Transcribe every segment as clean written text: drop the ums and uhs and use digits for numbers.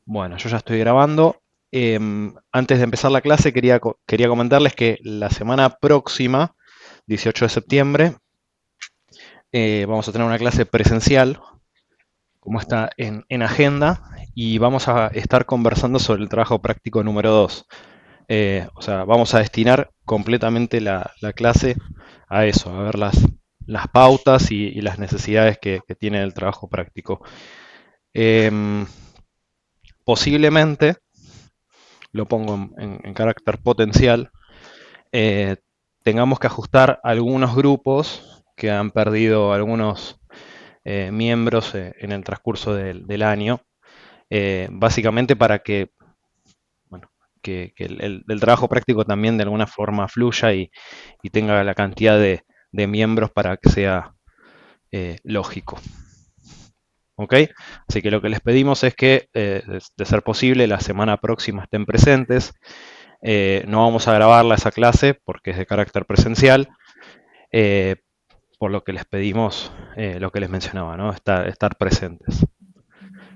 Bueno, yo ya estoy grabando. Antes de empezar la clase quería comentarles que la semana próxima, 18 de septiembre, vamos a tener una clase presencial, como está en agenda, y vamos a estar conversando sobre el trabajo práctico número 2. O sea, vamos a destinar completamente la clase a eso, a ver las pautas y las necesidades que tiene el trabajo práctico. Em, Posiblemente, lo pongo en carácter potencial, eh, tengamos que ajustar algunos grupos que han perdido algunos miembros en el transcurso del año, básicamente para que, bueno, que el trabajo práctico también de alguna forma fluya y tenga la cantidad de miembros para que sea lógico. ¿Ok? Así que lo que les pedimos es que, de ser posible, la semana próxima estén presentes. No vamos a grabarla esa clase porque es de carácter presencial, eh, por lo que les pedimos lo que les mencionaba, ¿no? Estar presentes.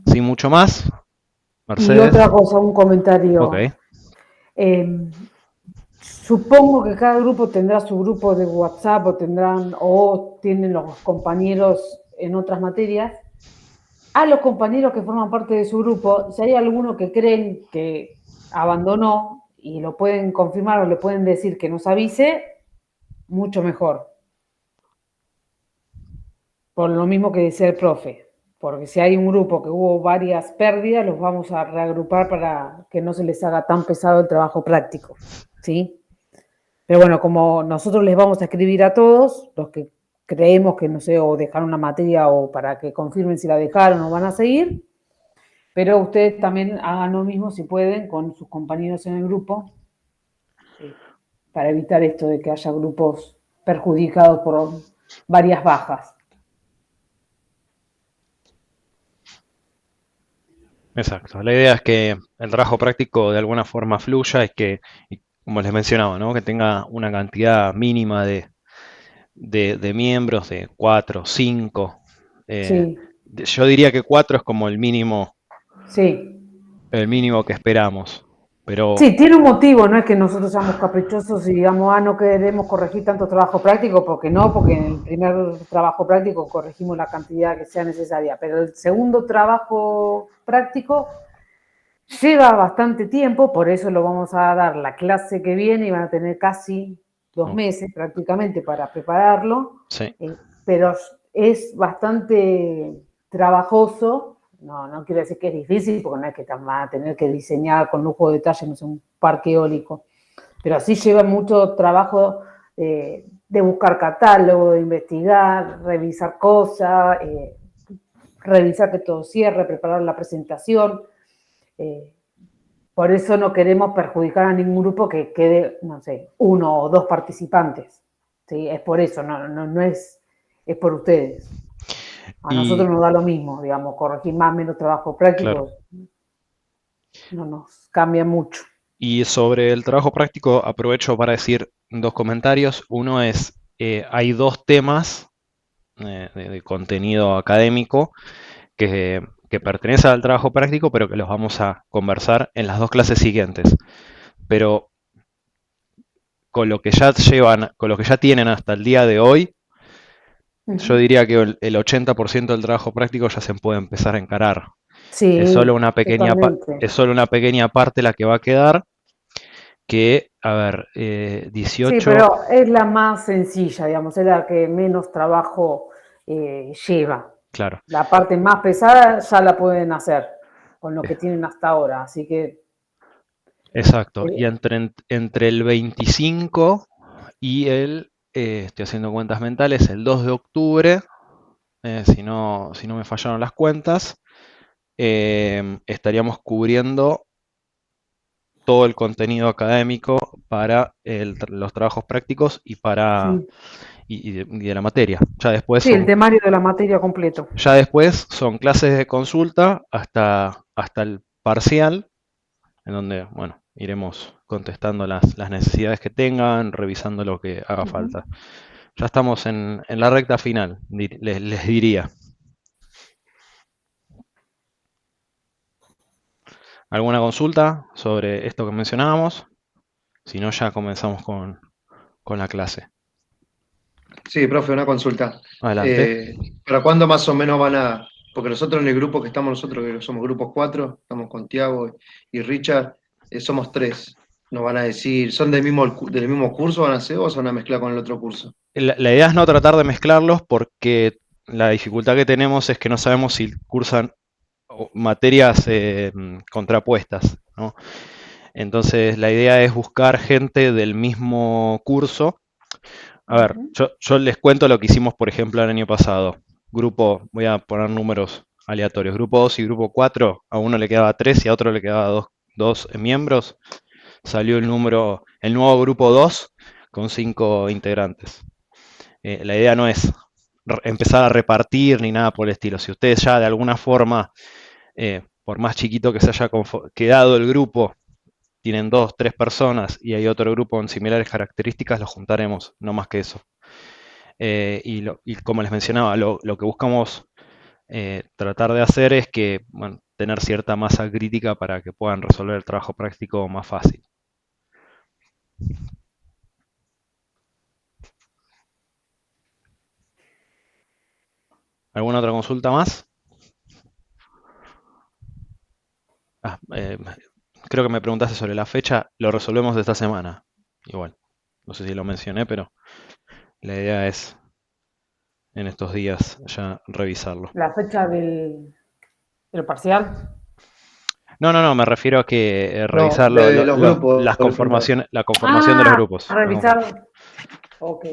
Sin mucho más, Y Mercedes. otra cosa, un Ok, comentario. Eh, Supongo que cada grupo tendrá su grupo de WhatsApp o tienen los compañeros en otras materias. A los compañeros que forman parte de su grupo, si hay alguno que creen que abandonó y lo pueden confirmar o le pueden decir que nos avise, mucho mejor. Por lo mismo que decía el profe. Porque si hay un grupo que hubo varias pérdidas, los vamos a reagrupar para que no se les haga tan pesado el trabajo práctico. ¿Sí? Pero bueno, como nosotros les vamos a escribir a todos, los que creemos que, no sé, o dejaron una materia o para que confirmen si la dejaron o van a seguir, pero ustedes también hagan lo mismo si pueden con sus compañeros en el grupo, eh, para evitar esto de que haya grupos perjudicados por varias bajas. exacto. La idea es que el trabajo práctico de alguna forma fluya, es que, y como les mencionaba, ¿no? Que tenga una cantidad mínima de miembros, de 4, 5. Sí, Yo diría que 4 es como sí. el mínimo que esperamos. Pero, Sí, tiene un motivo, no es que nosotros seamos caprichosos y digamos, no queremos corregir tanto trabajo práctico, porque no, porque en el primer trabajo práctico corregimos la cantidad que sea necesaria, pero el segundo trabajo práctico lleva bastante tiempo, por eso lo vamos a dar la clase que viene y van a tener casi 2 meses prácticamente para prepararlo, sí. pero es bastante trabajoso. No, no quiero decir que es difícil, porque no es que van a tener que diseñar con lujo de detalle, no sé, un parque eólico, pero sí lleva mucho trabajo de buscar catálogo, de investigar, revisar cosas, revisar que todo cierre, preparar la presentación. Eh, por eso no queremos perjudicar a ningún grupo que quede, no sé, uno o dos participantes. ¿Sí? Es por eso, no es por ustedes. A nosotros Y, nos da lo mismo, digamos, corregir más o menos trabajo claro. práctico no nos cambia mucho. Y sobre el trabajo práctico, aprovecho para decir dos comentarios. Uno es, hay dos temas de contenido académico que pertenecen al trabajo práctico, pero que los vamos a conversar en las dos clases siguientes. Pero con lo que ya llevan, con lo que ya tienen hasta el día de hoy, yo Uh-huh. diría que el 80% del trabajo práctico ya se puede empezar a encarar. Es solo Sí, una pequeña, totalmente. es solo una pequeña parte la que va a quedar, que, a ver, Sí, 18, pero es la más sencilla, digamos, es la que menos trabajo lleva. claro, La parte más pesada ya la pueden hacer con lo que tienen hasta ahora, así que exacto. Y eh, entre el 25 y estoy haciendo cuentas mentales, el 2 de octubre, si no me fallaron las cuentas, estaríamos cubriendo todo el contenido académico para los trabajos prácticos sí, y de la materia. sí, el temario de la materia completo. Ya después son clases de consulta hasta el parcial, en donde, bueno, iremos contestando las necesidades que tengan, revisando lo que haga Uh-huh. falta. Ya estamos en la recta final, les diría. ¿Alguna consulta sobre esto que mencionábamos? Si no, ya comenzamos con la clase. Sí, profe, una consulta. Adelante. ¿Para cuándo más o menos van a...? Porque nosotros en el grupo que estamos nosotros, que somos grupos 4, estamos con Tiago y Richard, somos 3. Nos van a decir, ¿son del mismo curso van a ser o se van a mezclar con el otro curso? La idea es no tratar de mezclarlos porque la dificultad que tenemos es que no sabemos si cursan materias contrapuestas, ¿no? Entonces la idea es buscar gente del mismo curso. A ver, Ujú. yo les cuento lo que hicimos, por ejemplo, el año pasado. Grupo, voy a poner números aleatorios. Grupo 2 y grupo 4, a uno le quedaba 3 y a otro le quedaba 2 miembros. Salió el nuevo grupo 2 con 5 integrantes. La idea no es empezar a repartir ni nada por el estilo. Si ustedes ya de alguna forma, por más chiquito que se haya quedado el grupo, tienen 2, 3 personas y hay otro grupo con similares características, los juntaremos, no más que eso. Y como les mencionaba, lo que buscamos tratar de hacer es que, bueno, tener cierta masa crítica para que puedan resolver el trabajo práctico más fácil. ¿Alguna otra consulta más? Ah, creo que me preguntaste sobre la fecha, lo resolvemos esta semana. Igual, no sé si lo mencioné, pero la idea es en estos días ya revisarlo. La fecha del parcial. No, me refiero a que No, revisar de los grupos, pregunta. la conformación de los Ah, grupos. revisar. Ok.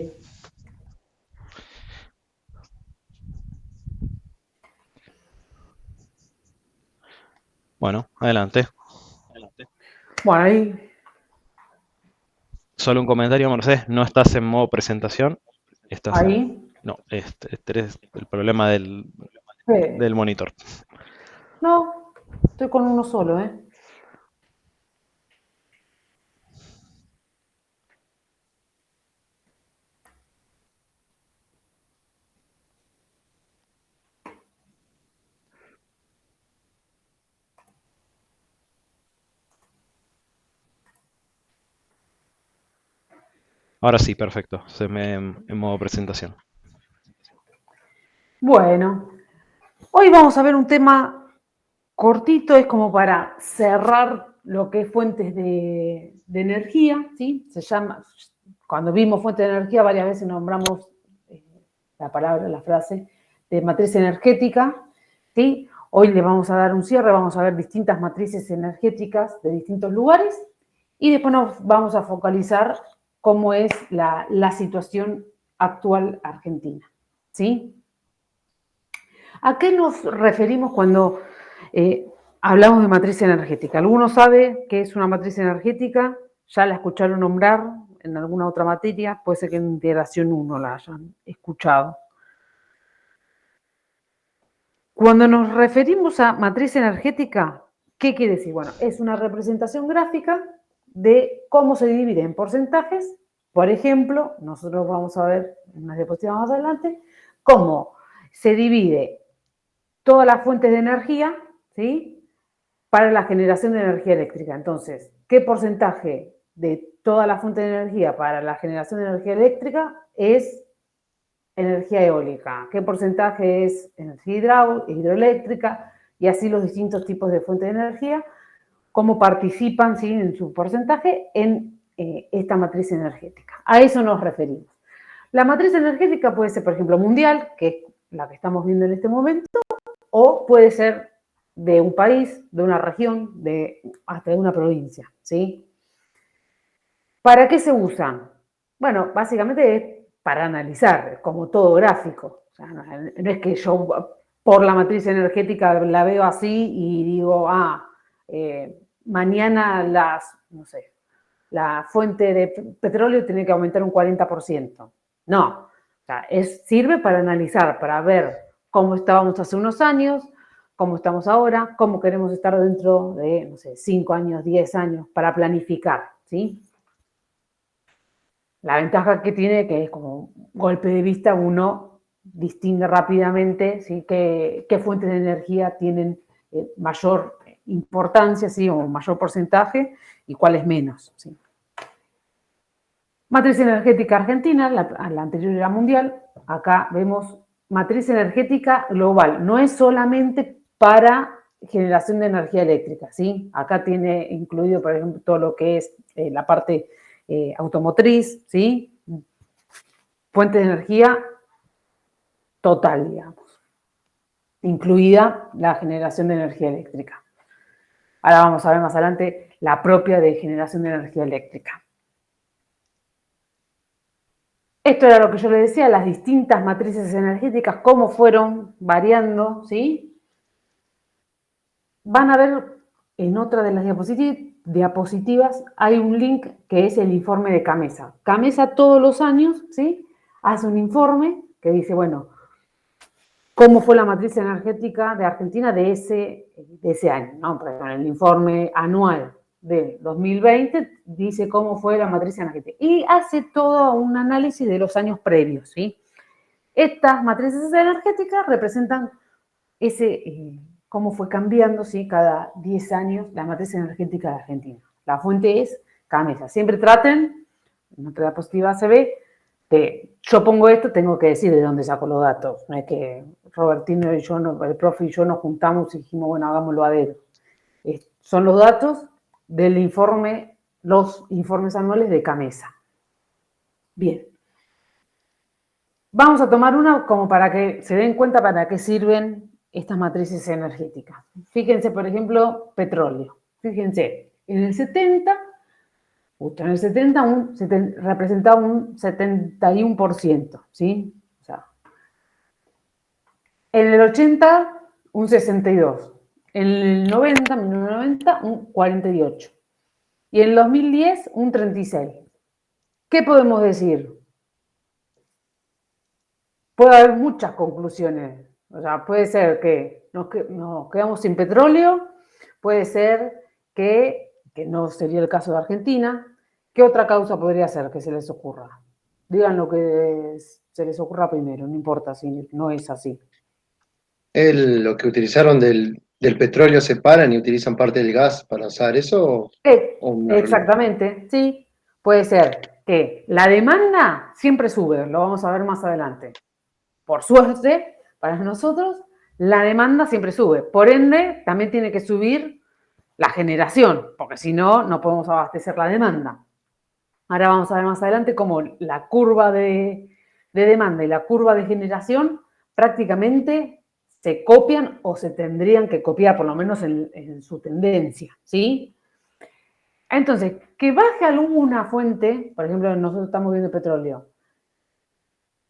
Bueno, adelante. Bueno, ahí. Solo un comentario, Mercedes, no estás en modo presentación, estás en... Ahí. No, este es el problema del eh, monitor. no, estoy con uno solo, ¿eh? Ahora sí, perfecto, se me en modo presentación. Bueno, hoy vamos a ver un tema cortito, es como para cerrar lo que es fuentes de energía, ¿sí? Se llama, cuando vimos fuentes de energía varias veces nombramos eh, la palabra, la frase de matriz energética, ¿sí? Hoy le vamos a dar un cierre, vamos a ver distintas matrices energéticas de distintos lugares y después nos vamos a focalizar cómo es la situación actual argentina, ¿sí? ¿A qué nos referimos cuando hablamos de matriz energética? ¿Alguno sabe qué es una matriz energética? ¿Ya la escucharon nombrar en alguna otra materia? Puede ser que en integración 1 la hayan escuchado. Cuando nos referimos a matriz energética, ¿qué quiere decir? Bueno, es una representación gráfica de cómo se divide en porcentajes. Por ejemplo, nosotros vamos a ver en unas diapositivas más adelante cómo se divide todas las fuentes de energía, ¿sí? Para la generación de energía eléctrica. Entonces, ¿qué porcentaje de toda la fuente de energía para la generación de energía eléctrica es energía eólica? ¿Qué porcentaje es energía hidroeléctrica? Y así los distintos tipos de fuentes de energía, cómo participan, ¿sí?, en su porcentaje en esta matriz energética. A eso nos referimos. La matriz energética puede ser, por ejemplo, mundial, que es la que estamos viendo en este momento, o puede ser de un país, de una región, hasta de una provincia, ¿sí? ¿Para qué se usan? Bueno, básicamente es para analizar, como todo gráfico. O sea, no es que yo por la matriz energética la veo así y digo, mañana no sé, la fuente de petróleo tiene que aumentar un 40%. No, o sea, sirve para analizar, para ver cómo estábamos hace unos años, cómo estamos ahora, cómo queremos estar dentro de, no sé, 5 años, 10 años, para planificar, ¿sí? La ventaja que tiene que es como golpe de vista uno distingue rápidamente, ¿sí?, qué fuentes de energía tienen mayor importancia, ¿sí? O mayor porcentaje, y cuáles menos, ¿sí? Matriz energética argentina, la anterior era mundial. Acá vemos matriz energética global. No es solamente para generación de energía eléctrica, ¿sí? Acá tiene incluido, por ejemplo, todo lo que es la parte automotriz, ¿sí? Fuente de energía total, digamos, incluida la generación de energía eléctrica. Ahora vamos a ver más adelante la propia de generación de energía eléctrica. Esto era lo que yo le decía, las distintas matrices energéticas, cómo fueron variando, ¿sí? Van a ver en otra de las diapositivas, hay un link que es el informe de CAMESA. CAMESA todos los años, ¿sí? Hace un informe que dice, bueno, cómo fue la matriz energética de Argentina de ese año, ¿no? Por ejemplo, el informe anual de 2020 dice cómo fue la matriz energética y hace todo un análisis de los años previos, ¿sí? Estas matrices energéticas representan cómo fue cambiando, ¿sí? Cada 10 años la matriz energética de Argentina. La fuente es CAMESA. Siempre traten, en otra diapositiva se ve, de yo pongo esto, tengo que decir de dónde saco los datos. No es que Robertino y yo, el profe y yo nos juntamos y dijimos, bueno, hagámoslo a dedo. Son los datos del informe, los informes anuales de CAMESA. Bien. Vamos a tomar una como para que se den cuenta para qué sirven estas matrices energéticas. Fíjense, por ejemplo, petróleo. Fíjense, en el 70, justo en el 70, representaba un 71%, ¿sí? O sea, en el 80, un 62%. En el 90, 1990, un 48%. Y en el 2010, un 36%. ¿Qué podemos decir? Puede haber muchas conclusiones. O sea, puede ser que nos quedamos sin petróleo, puede ser que no sería el caso de Argentina. ¿Qué otra causa podría ser que se les ocurra? Digan lo que se les ocurra primero, no importa si no es así. Lo que utilizaron del petróleo separan y utilizan parte del gas para usar eso. Exactamente, sí. Puede ser que la demanda siempre sube, lo vamos a ver más adelante. Por suerte, para nosotros, la demanda siempre sube. Por ende, también tiene que subir la generación, porque si no, no podemos abastecer la demanda. Ahora vamos a ver más adelante cómo la curva de demanda y la curva de generación prácticamente se copian o se tendrían que copiar, por lo menos en su tendencia, ¿sí? Entonces, que baje alguna fuente, por ejemplo, nosotros estamos viendo petróleo,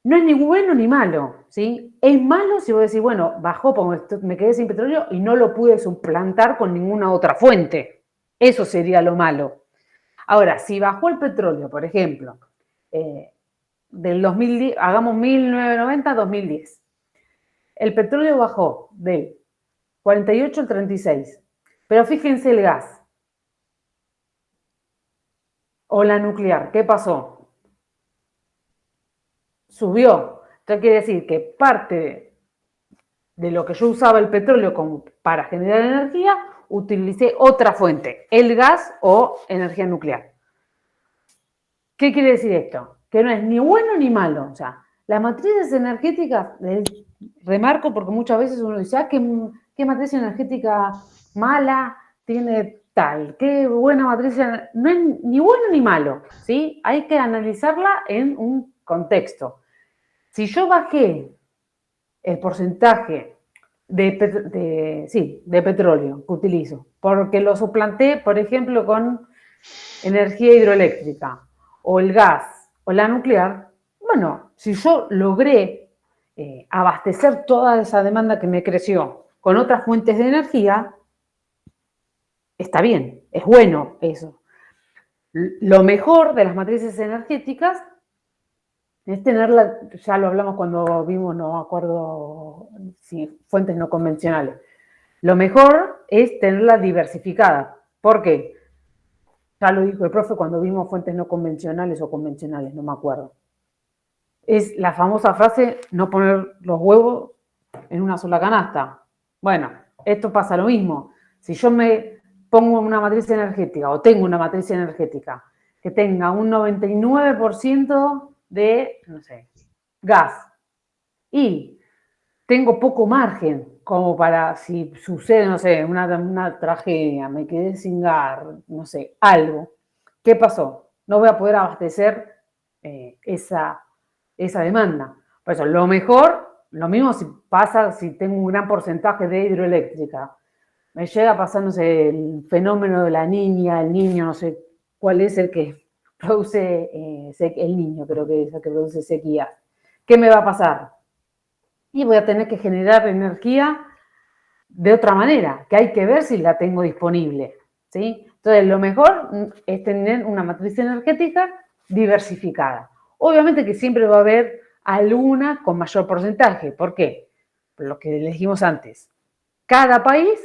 no es ni bueno ni malo, ¿sí? Es malo si vos decís, bueno, bajó porque me quedé sin petróleo y no lo pude suplantar con ninguna otra fuente. Eso sería lo malo. Ahora, si bajó el petróleo, por ejemplo, del 2010, hagamos 1990 a 2010. El petróleo bajó de 48 al 36. Pero fíjense el gas o la nuclear, ¿qué pasó? Subió. Esto quiere decir que parte de lo que yo usaba el petróleo como para generar energía, utilicé otra fuente, el gas o energía nuclear. ¿Qué quiere decir esto? Que no es ni bueno ni malo. O sea, las matrices energéticas, remarco porque muchas veces uno dice, ¿qué matriz energética mala tiene tal? ¿Qué buena matriz? No es ni bueno ni malo, ¿sí? Hay que analizarla en un contexto. Si yo bajé el porcentaje de petróleo que utilizo, porque lo suplanté, por ejemplo, con energía hidroeléctrica, o el gas, o la nuclear, bueno, si yo logré abastecer toda esa demanda que me creció con otras fuentes de energía, está bien, es bueno eso. Lo mejor de las matrices energéticas es tenerla, ya lo hablamos cuando vimos, no me acuerdo si fuentes no convencionales. Lo mejor es tenerla diversificada. ¿Por qué? Ya lo dijo el profe cuando vimos fuentes no convencionales o convencionales, no me acuerdo. Es la famosa frase, no poner los huevos en una sola canasta. Bueno, esto pasa lo mismo. Si yo me pongo una matriz energética o tengo una matriz energética que tenga un 99% de, no sé, gas y tengo poco margen como para si sucede, no sé, una tragedia, me quedé sin gas, no sé, algo. ¿Qué pasó? No voy a poder abastecer esa demanda. Por eso, lo mejor, lo mismo si pasa, si tengo un gran porcentaje de hidroeléctrica, me llega a pasar, no sé, el fenómeno de la niña, el niño, no sé cuál es el que produce, el niño creo que es el que produce sequía. ¿Qué me va a pasar? Y voy a tener que generar energía de otra manera, que hay que ver si la tengo disponible, ¿sí? Entonces, lo mejor es tener una matriz energética diversificada. Obviamente que siempre va a haber alguna con mayor porcentaje. ¿Por qué? Por lo que les dijimos antes. Cada país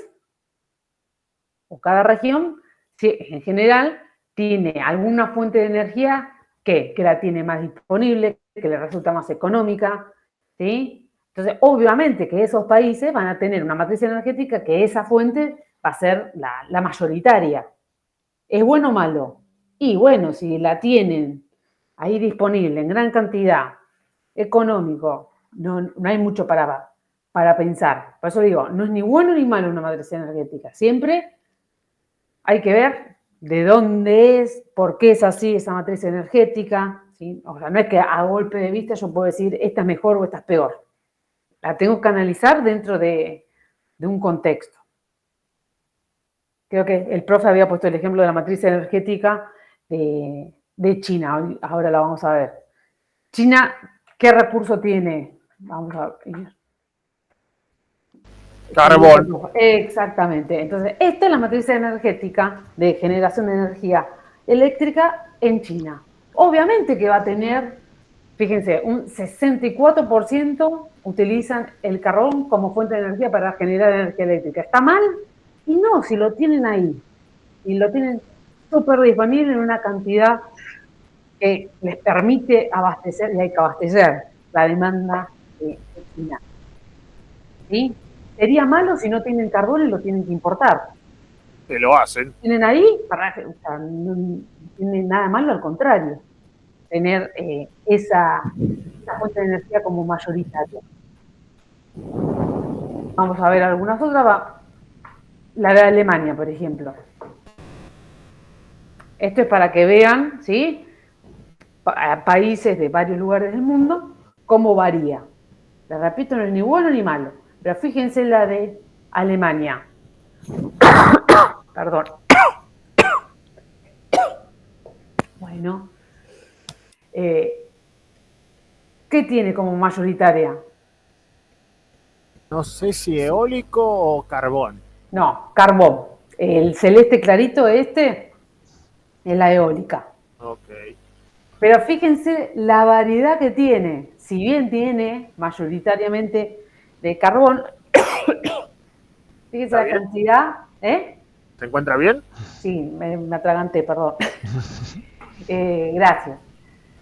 o cada región, en general, tiene alguna fuente de energía que la tiene más disponible, que le resulta más económica, ¿sí? Entonces, obviamente que esos países van a tener una matriz energética que esa fuente va a ser la mayoritaria. ¿Es bueno o malo? Y bueno, si la tienen ahí disponible en gran cantidad, económico, no hay mucho para pensar. Por eso digo, no es ni bueno ni malo una matriz energética. Siempre hay que ver de dónde es, por qué es así esa matriz energética, ¿sí? O sea, no es que a golpe de vista yo puedo decir esta es mejor o esta es peor. La tengo que analizar dentro de un contexto. Creo que el profe había puesto el ejemplo de la matriz energética de China. Ahora la vamos a ver. China, ¿qué recurso tiene? Vamos a ver. Carbón. Exactamente. Entonces, esta es la matriz energética de generación de energía eléctrica en China. Obviamente que va a tener, fíjense, un 64% utilizan el carbón como fuente de energía para generar energía eléctrica. ¿Está mal? Y no, si lo tienen ahí. Y lo tienen súper disponible en una cantidad que les permite abastecer, y hay que abastecer la demanda de China. ¿Sí? Sería malo si no tienen carbón y lo tienen que importar. Que lo hacen. Tienen ahí, o sea, no tiene nada malo, al contrario, tener esa fuente de energía como mayoritaria. Vamos a ver algunas otras. La de Alemania, por ejemplo. Esto es para que vean, ¿sí? Países de varios lugares del mundo, cómo varía. Les repito, no es ni bueno ni malo. Pero fíjense la de Alemania. Perdón. Bueno. ¿Qué tiene como mayoritaria? No sé si eólico o carbón. No, carbón. El celeste clarito este es la eólica. Ok. Pero fíjense la variedad que tiene. Si bien tiene mayoritariamente de carbón, fíjense la cantidad. ¿Se encuentra bien? Sí, me atraganté, perdón. Gracias.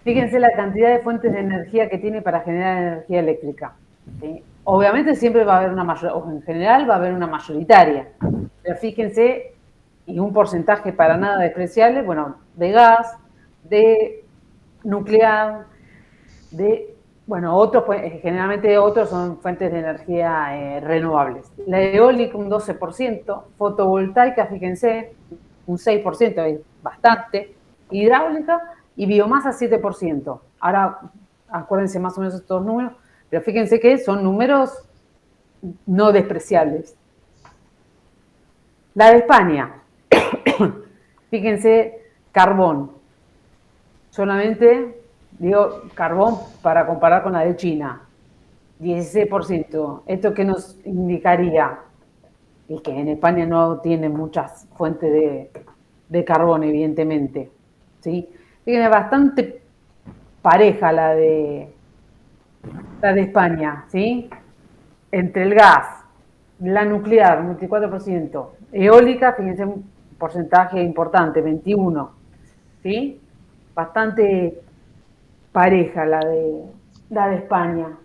Fíjense la cantidad de fuentes de energía que tiene para generar energía eléctrica. ¿Sí? Obviamente siempre va a haber o en general va a haber una mayoritaria. Pero fíjense, y un porcentaje para nada despreciable, bueno, de gas, de nuclear, bueno, otros, generalmente otros son fuentes de energía renovables. La eólica un 12%, fotovoltaica, fíjense, un 6%, es bastante, hidráulica y biomasa 7%. Ahora, acuérdense más o menos estos números, pero fíjense que son números no despreciables. La de España, fíjense, carbón, solamente digo carbón para comparar con la de China, 16%. ¿Esto qué nos indicaría? Y que en España no tiene muchas fuentes de carbón, evidentemente. ¿Sí? Fíjense, bastante pareja la de España, ¿sí? Entre el gas, la nuclear, 24%, eólica, fíjense, un porcentaje importante, 21%, ¿sí? Bastante pareja la de España.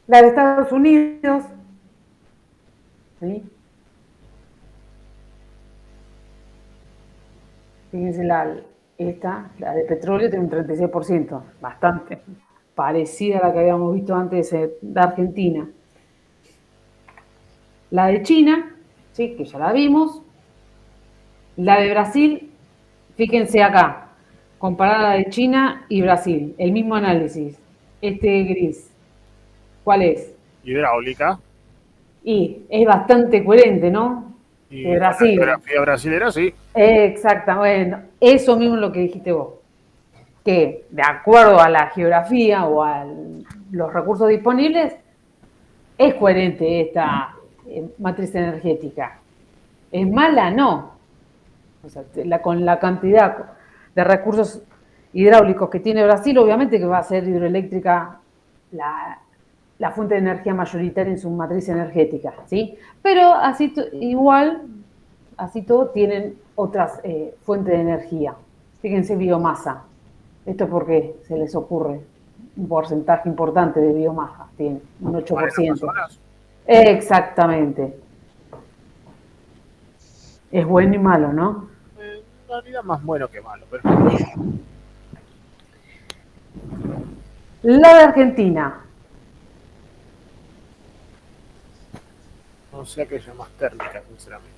La de Estados Unidos, ¿sí? Fíjense, la de petróleo tiene un 36%, bastante parecida a la que habíamos visto antes de Argentina. La de China, ¿sí? Que ya la vimos. La de Brasil, fíjense acá, comparar la de China y Brasil, el mismo análisis. Este gris, ¿cuál es? Hidráulica. Y es bastante coherente, ¿no? Y De con la Brasil. geografía brasilera, sí. Exacto, bueno, eso mismo es lo que dijiste vos. Que de acuerdo a la geografía o a los recursos disponibles, es coherente esta matriz energética. ¿Es mala? No. O sea, con la cantidad de recursos hidráulicos que tiene Brasil, obviamente que va a ser hidroeléctrica la fuente de energía mayoritaria en su matriz energética, ¿sí? Pero así igual, así todo, tienen otras fuentes de energía. Fíjense, biomasa. Esto porque se les ocurre un porcentaje importante de biomasa, tiene un 8%. Exactamente. Es bueno y malo, ¿no? En realidad más bueno que malo, pero La de Argentina. no sé a qué llamas térmica, sinceramente.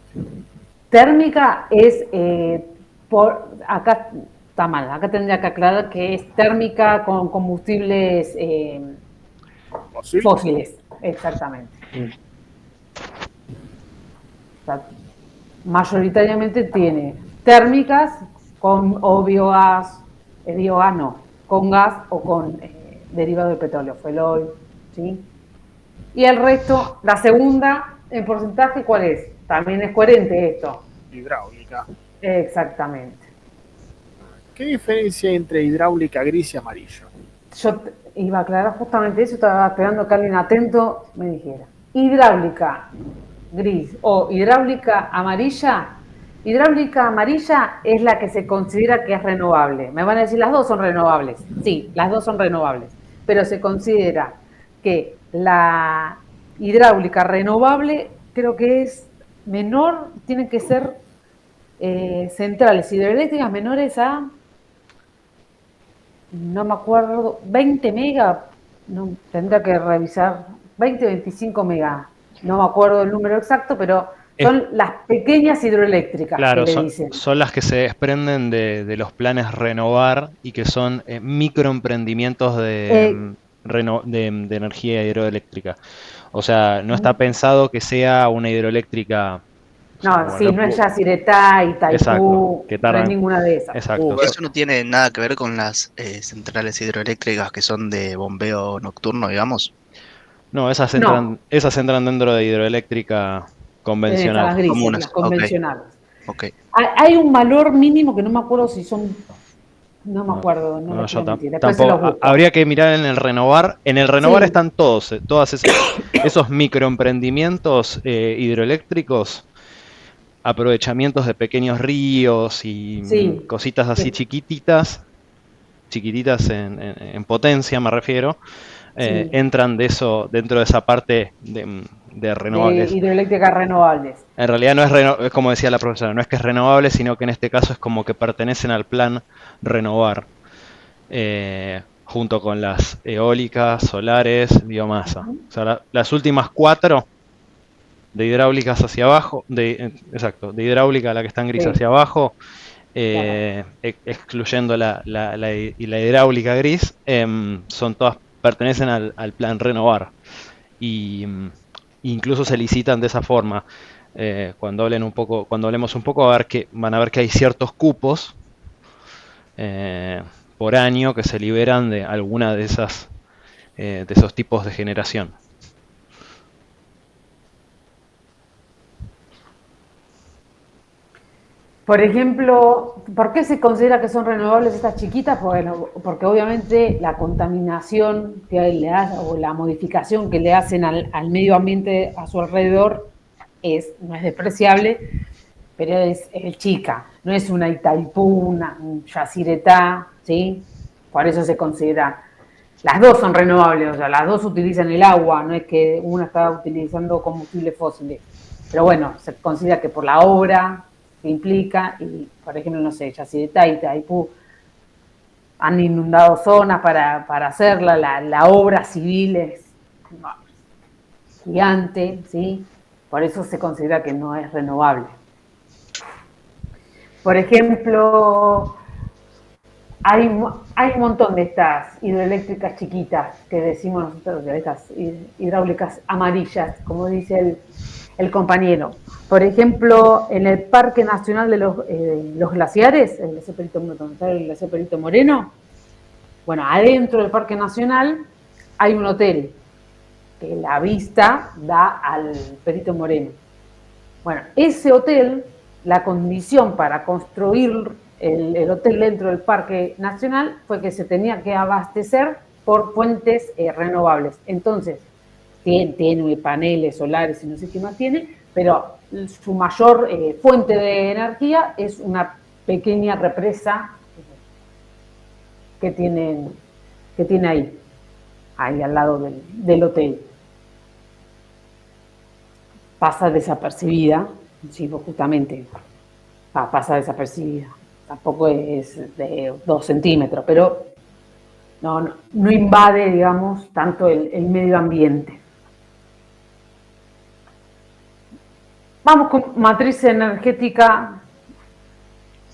Térmica es, acá está mal, acá tendría que aclarar que es térmica con combustibles ¿Fósil? fósiles, exactamente. O sea, mayoritariamente tiene térmicas o biogás, biogás no, con gas o con derivado de petróleo, fuel, ¿sí? Y el resto, la segunda, en porcentaje, ¿cuál es? También es coherente esto. Hidráulica. Exactamente. ¿Qué diferencia hay entre hidráulica gris y amarillo? Yo iba a aclarar justamente eso, estaba esperando que alguien atento me dijera. Hidráulica gris o hidráulica amarilla. Hidráulica amarilla es la que se considera que es renovable. Me van a decir, las dos son renovables. Sí, las dos son renovables. Pero se considera que la hidráulica renovable creo que es menor, tienen que ser centrales hidroeléctricas menores a, no me acuerdo, 20 megas, no, tendría que revisar, 20 o 25 megas, no me acuerdo el número exacto, pero son las pequeñas hidroeléctricas Claro, que le dicen. son las que se desprenden de los planes renovar y que son microemprendimientos de energía hidroeléctrica. O sea, no está pensado que sea una hidroeléctrica. O sea, No, sí, no es Yacyretá, Itaipú, exacto, que no es tardan. ninguna de esas. Exacto. Pero eso no tiene nada que ver con las centrales hidroeléctricas que son de bombeo nocturno, digamos. No, esas No, entran dentro de hidroeléctrica están convencional. las grises, Comunes. las Ok, convencionales. ok. Hay un valor mínimo que no me acuerdo si son, no me No, acuerdo, no no, les yo quiero mentir, después se los tampoco. busco. Habría que mirar en el renovar. En el renovar Sí, están todos esos microemprendimientos hidroeléctricos, aprovechamientos de pequeños ríos y sí, cositas así chiquititas en potencia me refiero, sí, entran dentro de esa parte de de renovables. hidroeléctricas renovables. En realidad no es como decía la profesora, no es que es renovable, sino que en este caso es como que pertenecen al plan renovar, junto con las eólicas, solares, biomasa. O sea, las últimas 4 de hidráulicas hacia abajo, exacto, de hidráulica la que está en gris Sí, hacia abajo, claro. excluyendo la hidráulica gris, son todas, pertenecen al plan renovar. Y incluso se licitan de esa forma. Cuando hablemos un poco, van a ver que hay ciertos cupos por año que se liberan de alguna de esos tipos de generación. Por ejemplo, ¿por qué se considera que son renovables estas chiquitas? Bueno, porque obviamente la contaminación que le hacen o la modificación que le hacen al medio ambiente a su alrededor no es despreciable, pero es chica, no es una Itaipú, un Yacyretá, ¿sí? Por eso se considera. Las dos son renovables, o sea, las dos utilizan el agua, no es que una está utilizando combustibles fósiles. pero bueno, se considera que por la obra que implica, y por ejemplo, no sé, Yacyretá y Itaipú han inundado zonas para hacerla, la obra civil es gigante, ¿sí? Por eso se considera que no es renovable. Por ejemplo, hay un montón de estas hidroeléctricas chiquitas que decimos nosotros, de estas hidráulicas amarillas, como dice el compañero. Por ejemplo, en el Parque Nacional de los Glaciares, el glaciar Perito Moreno, bueno, adentro del Parque Nacional hay un hotel que la vista da al Perito Moreno. Bueno, ese hotel, la condición para construir el hotel dentro del Parque Nacional fue que se tenía que abastecer por fuentes renovables. Entonces, tiene paneles solares y no sé qué más tiene, pero su mayor fuente de energía es una pequeña represa que tiene ahí al lado del hotel. Pasa desapercibida, sí, justamente pasa desapercibida. Tampoco es de 2 centímetros, pero no invade, digamos, tanto el medio ambiente. Vamos con matriz energética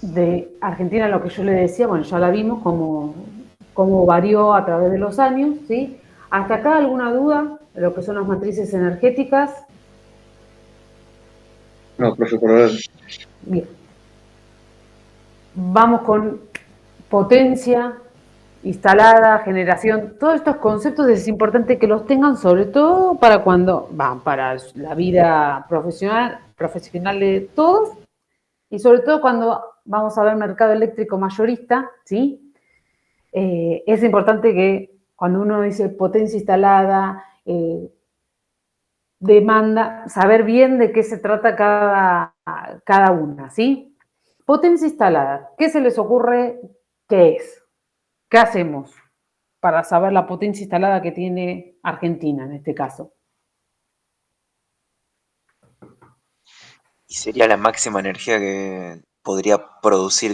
de Argentina, lo que yo le decía, bueno, ya la vimos, cómo varió a través de los años, ¿sí? ¿Hasta acá alguna duda de lo que son las matrices energéticas? No, profe, por ahora. Bien. Vamos con potencia instalada, generación. Todos estos conceptos es importante que los tengan, sobre todo para para la vida profesional de todos, y sobre todo cuando vamos a ver mercado eléctrico mayorista, ¿sí? Es importante que cuando uno dice potencia instalada, demanda, saber bien de qué se trata cada una, ¿sí? Potencia instalada, ¿qué se les ocurre? ¿Qué es? ¿Qué hacemos para saber la potencia instalada que tiene Argentina en este caso? Y sería la máxima energía que podría producir,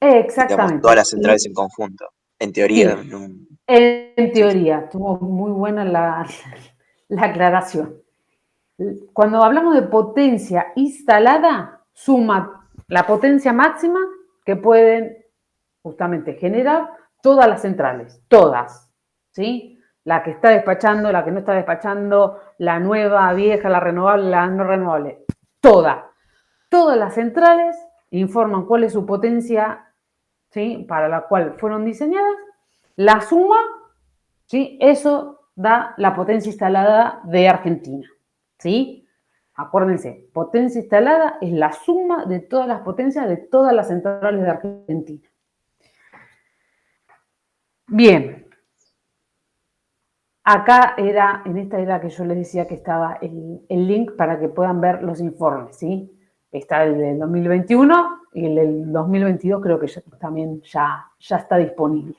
digamos, Exactamente. todas las centrales en conjunto. En teoría, Sí, no. en teoría, estuvo muy buena la aclaración. Cuando hablamos de potencia instalada, suma la potencia máxima que pueden justamente generar todas las centrales, todas, ¿sí? La que está despachando, la que no está despachando, la nueva, vieja, la renovable, la no renovable, todas. Todas las centrales informan cuál es su potencia, ¿sí? Para la cual fueron diseñadas, la suma, ¿sí? Eso da la potencia instalada de Argentina, ¿sí? Acuérdense, potencia instalada es la suma de todas las potencias de todas las centrales de Argentina. Bien. Acá en esta era que yo les decía que estaba el link para que puedan ver los informes, ¿sí? Está el del 2021 y el del 2022 creo que también ya está disponible.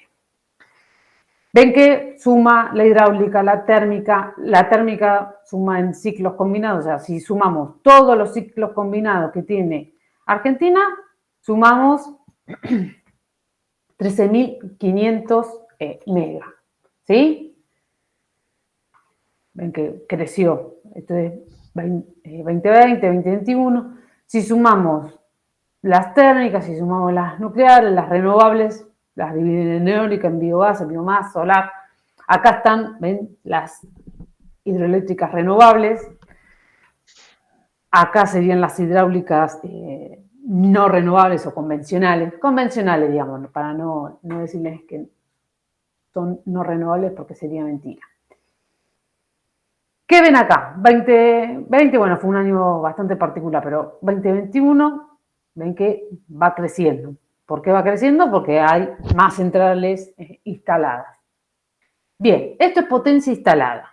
Ven que suma la hidráulica, la térmica suma en ciclos combinados, o sea, si sumamos todos los ciclos combinados que tiene Argentina, sumamos 13.500 megas, ¿sí? Ven que creció, esto es 2020, 2021. Si sumamos las térmicas, si sumamos las nucleares, las renovables, las dividen en eólica, en biogás, en biomasa, solar. Acá están, ven, las hidroeléctricas renovables. Acá serían las hidráulicas no renovables o convencionales. Convencionales, digamos, para no decirles que son no renovables porque sería mentira. ¿Qué ven acá? 2020, bueno, fue un año bastante particular, pero 2021, ven que va creciendo. ¿Por qué va creciendo? Porque hay más centrales instaladas. Bien, esto es potencia instalada.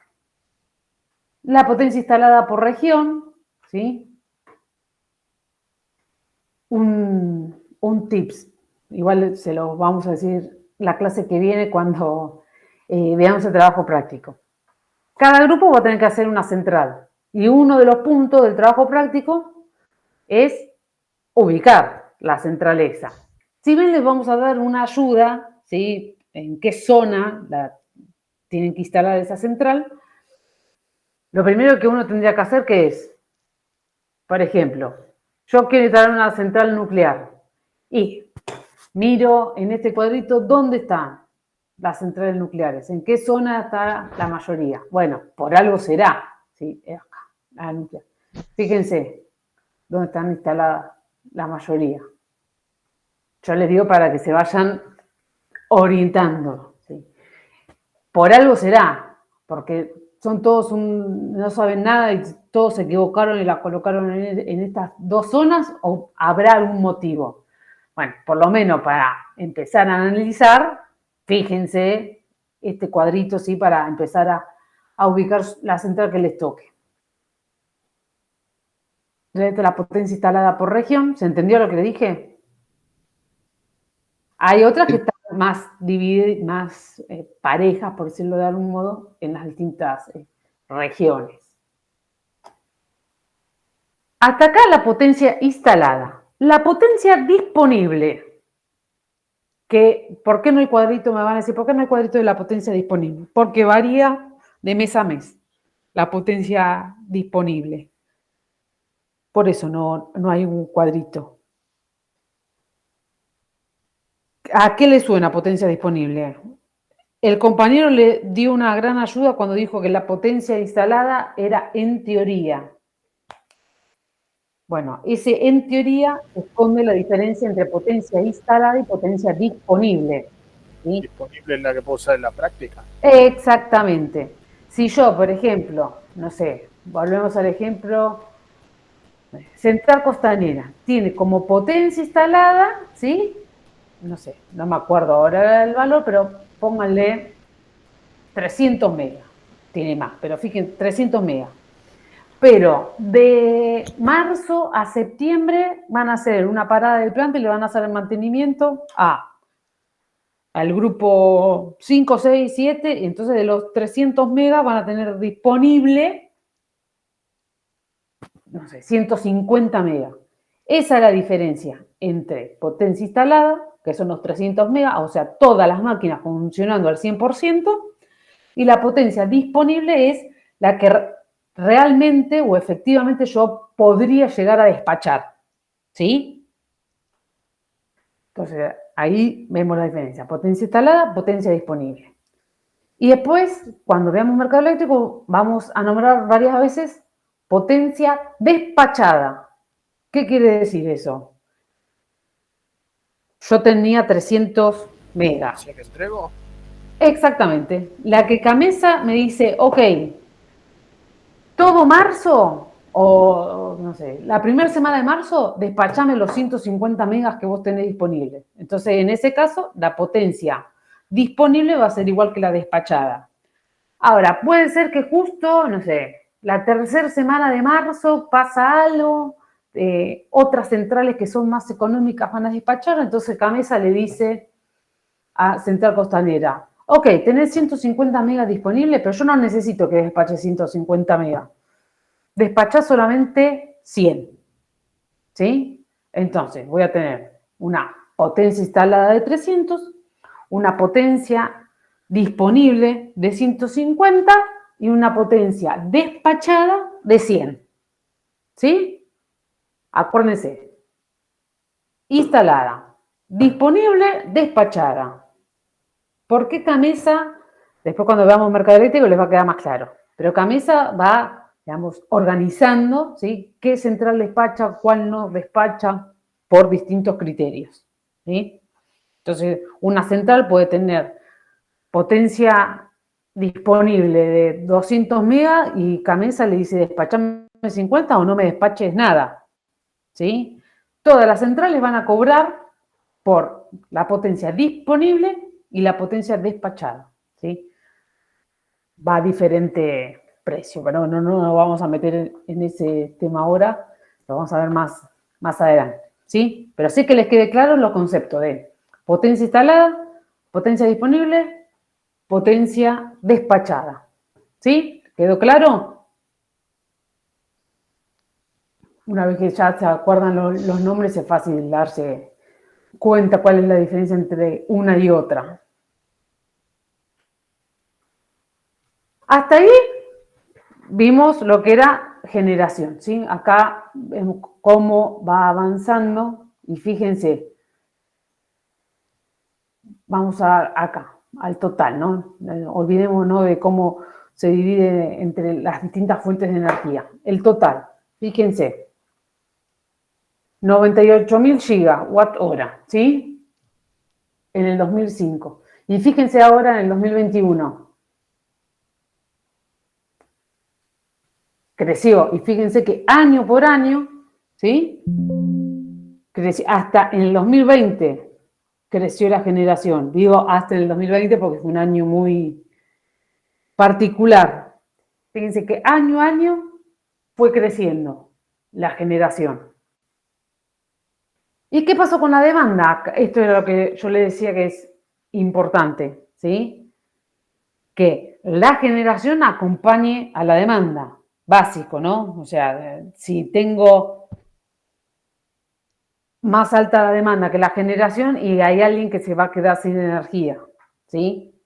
La potencia instalada por región, ¿sí? Un tips, igual se lo vamos a decir la clase que viene cuando veamos el trabajo práctico. Cada grupo va a tener que hacer una central, Y uno de los puntos del trabajo práctico es ubicar la central esa. Si bien les vamos a dar una ayuda, ¿sí? En qué zona tienen que instalar esa central, lo primero que uno tendría que hacer que es, por ejemplo, yo quiero instalar una central nuclear y miro en este cuadrito dónde están las centrales nucleares, en qué zona está la mayoría. Bueno, por algo será, ¿sí? Es acá, la nuclear. Fíjense dónde están instaladas la mayoría. Yo les digo para que se vayan orientando, ¿sí? Por algo será, porque son todos no saben nada y todos se equivocaron y la colocaron en estas dos zonas, o habrá algún motivo. Bueno, por lo menos para empezar a analizar, fíjense este cuadrito, ¿sí? Para empezar a ubicar la central que les toque. La potencia instalada por región, ¿se entendió lo que le dije? Hay otras que están más divididas, más parejas, por decirlo de algún modo, en las distintas regiones. Hasta acá la potencia instalada. La potencia disponible. ¿Por qué no hay cuadrito? Me van a decir, ¿por qué no hay cuadrito de la potencia disponible? Porque varía de mes a mes la potencia disponible. Por eso no hay un cuadrito. ¿A qué le suena potencia disponible? El compañero le dio una gran ayuda cuando dijo que la potencia instalada era en teoría. Bueno, ese en teoría esconde la diferencia entre potencia instalada y potencia disponible. ¿Sí? Disponible es la que puedo usar en la práctica. Exactamente. Si yo, por ejemplo, no sé, volvemos al ejemplo, Central Costanera tiene como potencia instalada, ¿sí? No sé, no me acuerdo ahora el valor, pero pónganle 300 megas. Tiene más, pero fíjense, 300 megas. Pero de marzo a septiembre van a hacer una parada de planta y le van a hacer el mantenimiento al grupo 5, 6, 7, y entonces de los 300 megas van a tener disponible, no sé, 150 megas. Esa es la diferencia entre potencia instalada, que son los 300 megas, o sea, todas las máquinas funcionando al 100%, y la potencia disponible es la que realmente o efectivamente yo podría llegar a despachar, ¿sí? Entonces, ahí vemos la diferencia. Potencia instalada, potencia disponible. Y después, cuando veamos mercado eléctrico, vamos a nombrar varias veces potencia despachada. ¿Qué quiere decir eso? Yo tenía 300 megas. ¿Sí que entrego? Exactamente. La que Camesa me dice, ok, todo marzo, o no sé, la primera semana de marzo, despachame los 150 megas que vos tenés disponibles. Entonces, en ese caso, la potencia disponible va a ser igual que la despachada. Ahora, puede ser que justo, no sé, la tercera semana de marzo pasa algo, otras centrales que son más económicas van a despachar, entonces Camesa le dice a Central Costanera, ok, tenés 150 megas disponibles, pero yo no necesito que despache 150 megas. Despachá solamente 100, ¿sí? Entonces, voy a tener una potencia instalada de 300, una potencia disponible de 150 y una potencia despachada de 100, ¿sí? Acuérdense, instalada, disponible, despachada. ¿Por qué Camesa? Después cuando veamos mercado eléctrico les va a quedar más claro. Pero Camesa va, digamos, organizando, ¿sí? Qué central despacha, cuál no despacha, por distintos criterios, ¿sí? Entonces, una central puede tener potencia disponible de 200 megas y Camesa le dice despachame 50 o no me despaches nada, ¿sí? Todas las centrales van a cobrar por la potencia disponible y la potencia despachada, ¿sí? Va a diferente precio, pero no nos vamos a meter en ese tema ahora, lo vamos a ver más adelante, ¿sí? Pero sí que les quede claro los conceptos de potencia instalada, potencia disponible, potencia despachada, ¿sí? ¿Quedó claro? Una vez que ya se acuerdan los nombres, es fácil darse cuenta cuál es la diferencia entre una y otra. Hasta ahí vimos lo que era generación, ¿sí? Acá vemos cómo va avanzando y fíjense, vamos acá, al total, ¿no? Olvidémonos de cómo se divide entre las distintas fuentes de energía. El total, fíjense, 98.000 gigawatt hora, ¿sí? En el 2005. Y fíjense ahora en el 2021. Creció, y fíjense que año por año, ¿sí? Creció, hasta en el 2020 creció la generación. Digo hasta en el 2020 porque es un año muy particular. Fíjense que año a año fue creciendo la generación. ¿Y qué pasó con la demanda? Esto era lo que yo le decía que es importante, ¿sí? Que la generación acompañe a la demanda. Básico, ¿no? O sea, si tengo más alta la demanda que la generación y hay alguien que se va a quedar sin energía, ¿sí?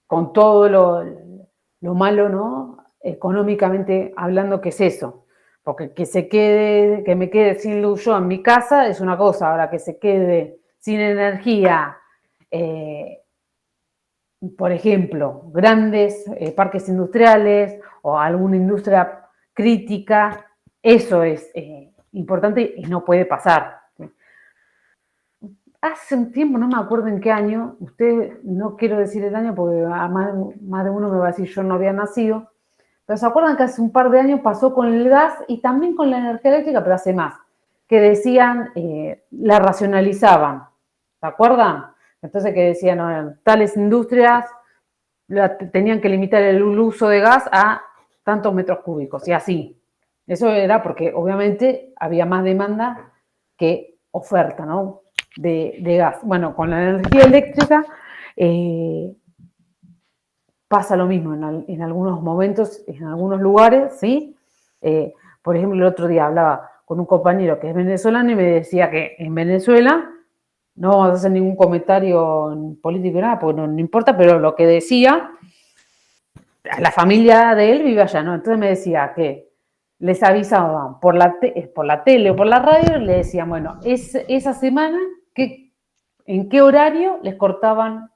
Con todo lo malo, ¿no? Económicamente hablando, ¿qué es eso? Porque que me quede sin luz yo en mi casa es una cosa, ahora que se quede sin energía, por ejemplo, grandes parques industriales o alguna industria crítica, eso es importante y no puede pasar. Hace un tiempo, no me acuerdo en qué año, usted, no quiero decir el año porque más de uno me va a decir yo no había nacido, pero ¿se acuerdan que hace un par de años pasó con el gas y también con la energía eléctrica, pero hace más? Que decían, la racionalizaban, ¿se acuerdan? Entonces que decían, no, tales industrias tenían que limitar el uso de gas a tantos metros cúbicos y así. Eso era porque obviamente había más demanda que oferta, ¿no? De gas. Bueno, con la energía eléctrica pasa lo mismo en algunos momentos, en algunos lugares, ¿sí? Por ejemplo, el otro día hablaba con un compañero que es venezolano y me decía que en Venezuela, no vamos a hacer ningún comentario político nada, porque no importa, pero lo que decía, la familia de él vive allá, ¿no? Entonces me decía que les avisaban por la tele o por la radio, le decían, bueno, esa semana, ¿en qué horario les cortaban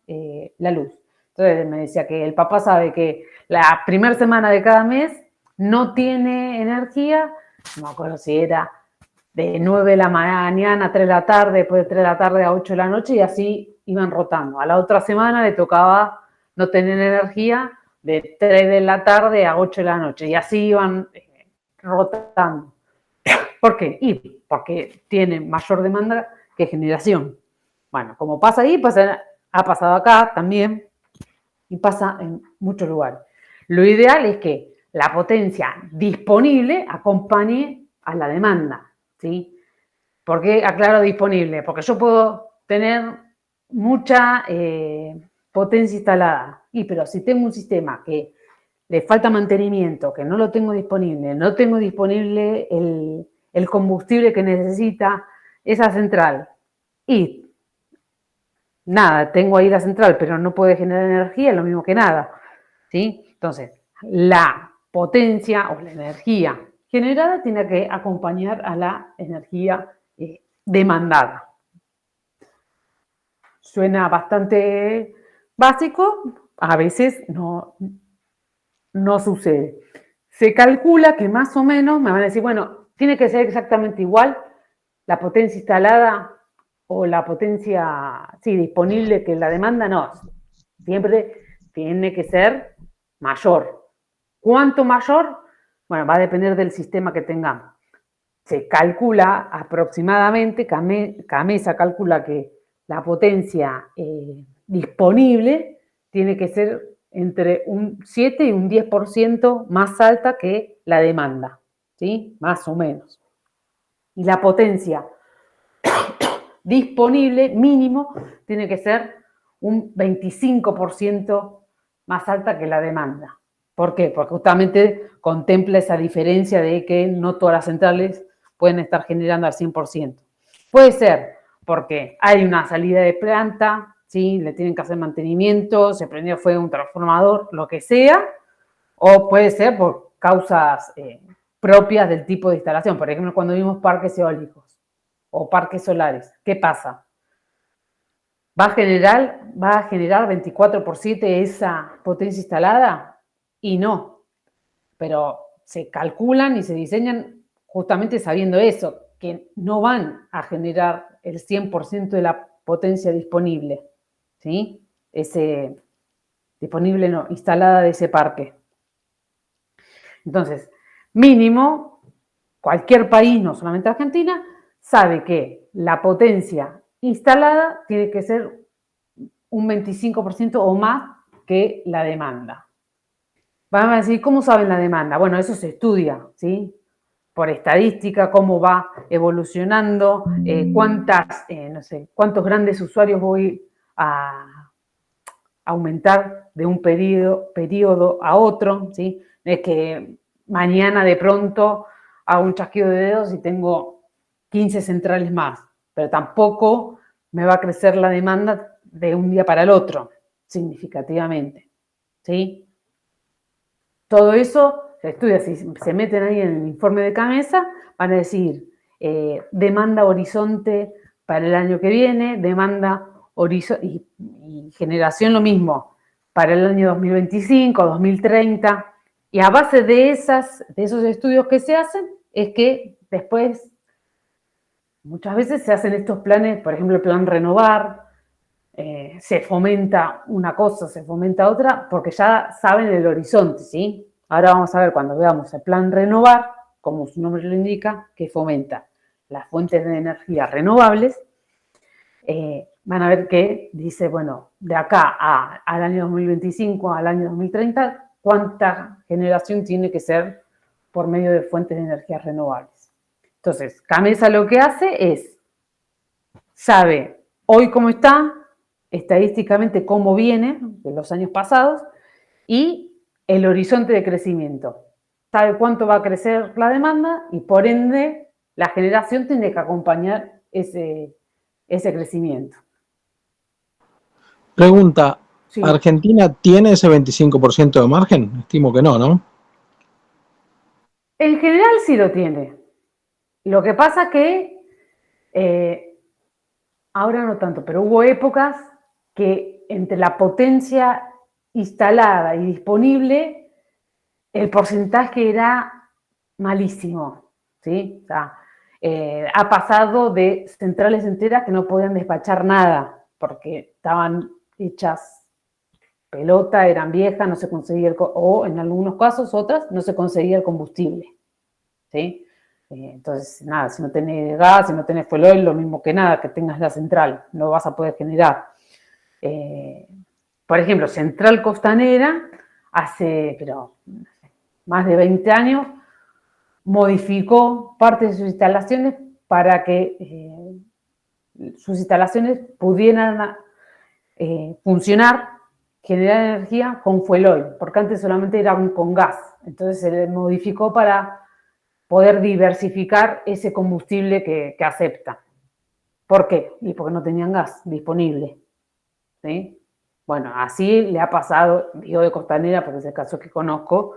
la luz? Entonces me decía que el papá sabe que la primera semana de cada mes no tiene energía, no me acuerdo si era de 9 de la mañana a 3 de la tarde, después de 3 de la tarde a 8 de la noche, y así iban rotando. A la otra semana le tocaba no tener energía de 3 de la tarde a 8 de la noche, y así iban rotando. ¿Por qué? Y porque tienen mayor demanda que generación. Bueno, como pasa ahí, ha pasado acá también, y pasa en muchos lugares. Lo ideal es que la potencia disponible acompañe a la demanda, ¿sí? ¿Por qué aclaro disponible? Porque yo puedo tener mucha potencia instalada, pero si tengo un sistema que le falta mantenimiento, que no lo tengo disponible, no tengo disponible el combustible que necesita esa central y nada, tengo ahí la central, pero no puede generar energía, es lo mismo que nada, ¿sí? Entonces, la potencia o la energía generada tiene que acompañar a la energía demandada. Suena bastante básico, a veces no sucede. Se calcula que más o menos, me van a decir, bueno, tiene que ser exactamente igual la potencia instalada o la potencia, disponible que la demanda, no. Siempre tiene que ser mayor. ¿Cuánto mayor? Bueno, va a depender del sistema que tengamos. Se calcula aproximadamente, CAMESA calcula que la potencia disponible tiene que ser entre un 7 y un 10% más alta que la demanda, ¿sí? Más o menos. Y la potencia disponible mínimo tiene que ser un 25% más alta que la demanda. ¿Por qué? Porque justamente contempla esa diferencia de que no todas las centrales pueden estar generando al 100%. Puede ser porque hay una salida de planta, ¿sí? Le tienen que hacer mantenimiento, se prendió fuego un transformador, lo que sea, o puede ser por causas propias del tipo de instalación. Por ejemplo, cuando vimos parques eólicos o parques solares, ¿qué pasa? ¿Va a generar 24/7 esa potencia instalada? Y no, pero se calculan y se diseñan justamente sabiendo eso, que no van a generar el 100% de la potencia disponible, ¿sí? Disponible no, instalada de ese parque. Entonces, mínimo, cualquier país, no solamente Argentina, sabe que la potencia instalada tiene que ser un 25% o más que la demanda. Van a decir, ¿cómo saben la demanda? Bueno, eso se estudia, ¿sí? Por estadística, cómo va evolucionando, cuántos grandes usuarios voy a aumentar de un periodo a otro, ¿sí? Es que mañana de pronto hago un chasquido de dedos y tengo 15 centrales más, pero tampoco me va a crecer la demanda de un día para el otro, significativamente, ¿sí? Todo eso se estudia, si se meten ahí en el informe de CAMESA, van a decir demanda horizonte para el año que viene, demanda horizonte y generación lo mismo, para el año 2025, 2030, y a base de esos estudios que se hacen, es que después, muchas veces se hacen estos planes, por ejemplo, el plan Renovar, se fomenta una cosa, se fomenta otra, porque ya saben el horizonte, ¿sí? Ahora vamos a ver, cuando veamos el plan Renovar, como su nombre lo indica, que fomenta las fuentes de energía renovables, van a ver que dice, bueno, de acá al año 2025, al año 2030, ¿cuánta generación tiene que ser por medio de fuentes de energía renovables? Entonces, CAMESA lo que hace es, sabe hoy cómo está, estadísticamente cómo viene de los años pasados y el horizonte de crecimiento. Sabe cuánto va a crecer la demanda y por ende la generación tiene que acompañar ese crecimiento. Pregunta, Sí. ¿Argentina tiene ese 25% de margen? Estimo que no, ¿no? En general sí lo tiene. Lo que pasa que ahora no tanto, pero hubo épocas que entre la potencia instalada y disponible, el porcentaje era malísimo, ¿sí? O sea, ha pasado de centrales enteras que no podían despachar nada porque estaban hechas pelota, eran viejas, no se conseguía o en algunos casos otras no se conseguía el combustible, ¿sí? Entonces, nada, si no tenés gas, si no tenés fuel oil, lo mismo que nada, que tengas la central, no vas a poder generar. Por ejemplo, Central Costanera, hace más de 20 años, modificó parte de sus instalaciones para que sus instalaciones pudieran funcionar, generar energía con fuel oil, porque antes solamente eran con gas. Entonces se le modificó para poder diversificar ese combustible que acepta. ¿Por qué? Y porque no tenían gas disponible, ¿sí? Bueno, así le ha pasado, digo de Costanera porque es el caso que conozco,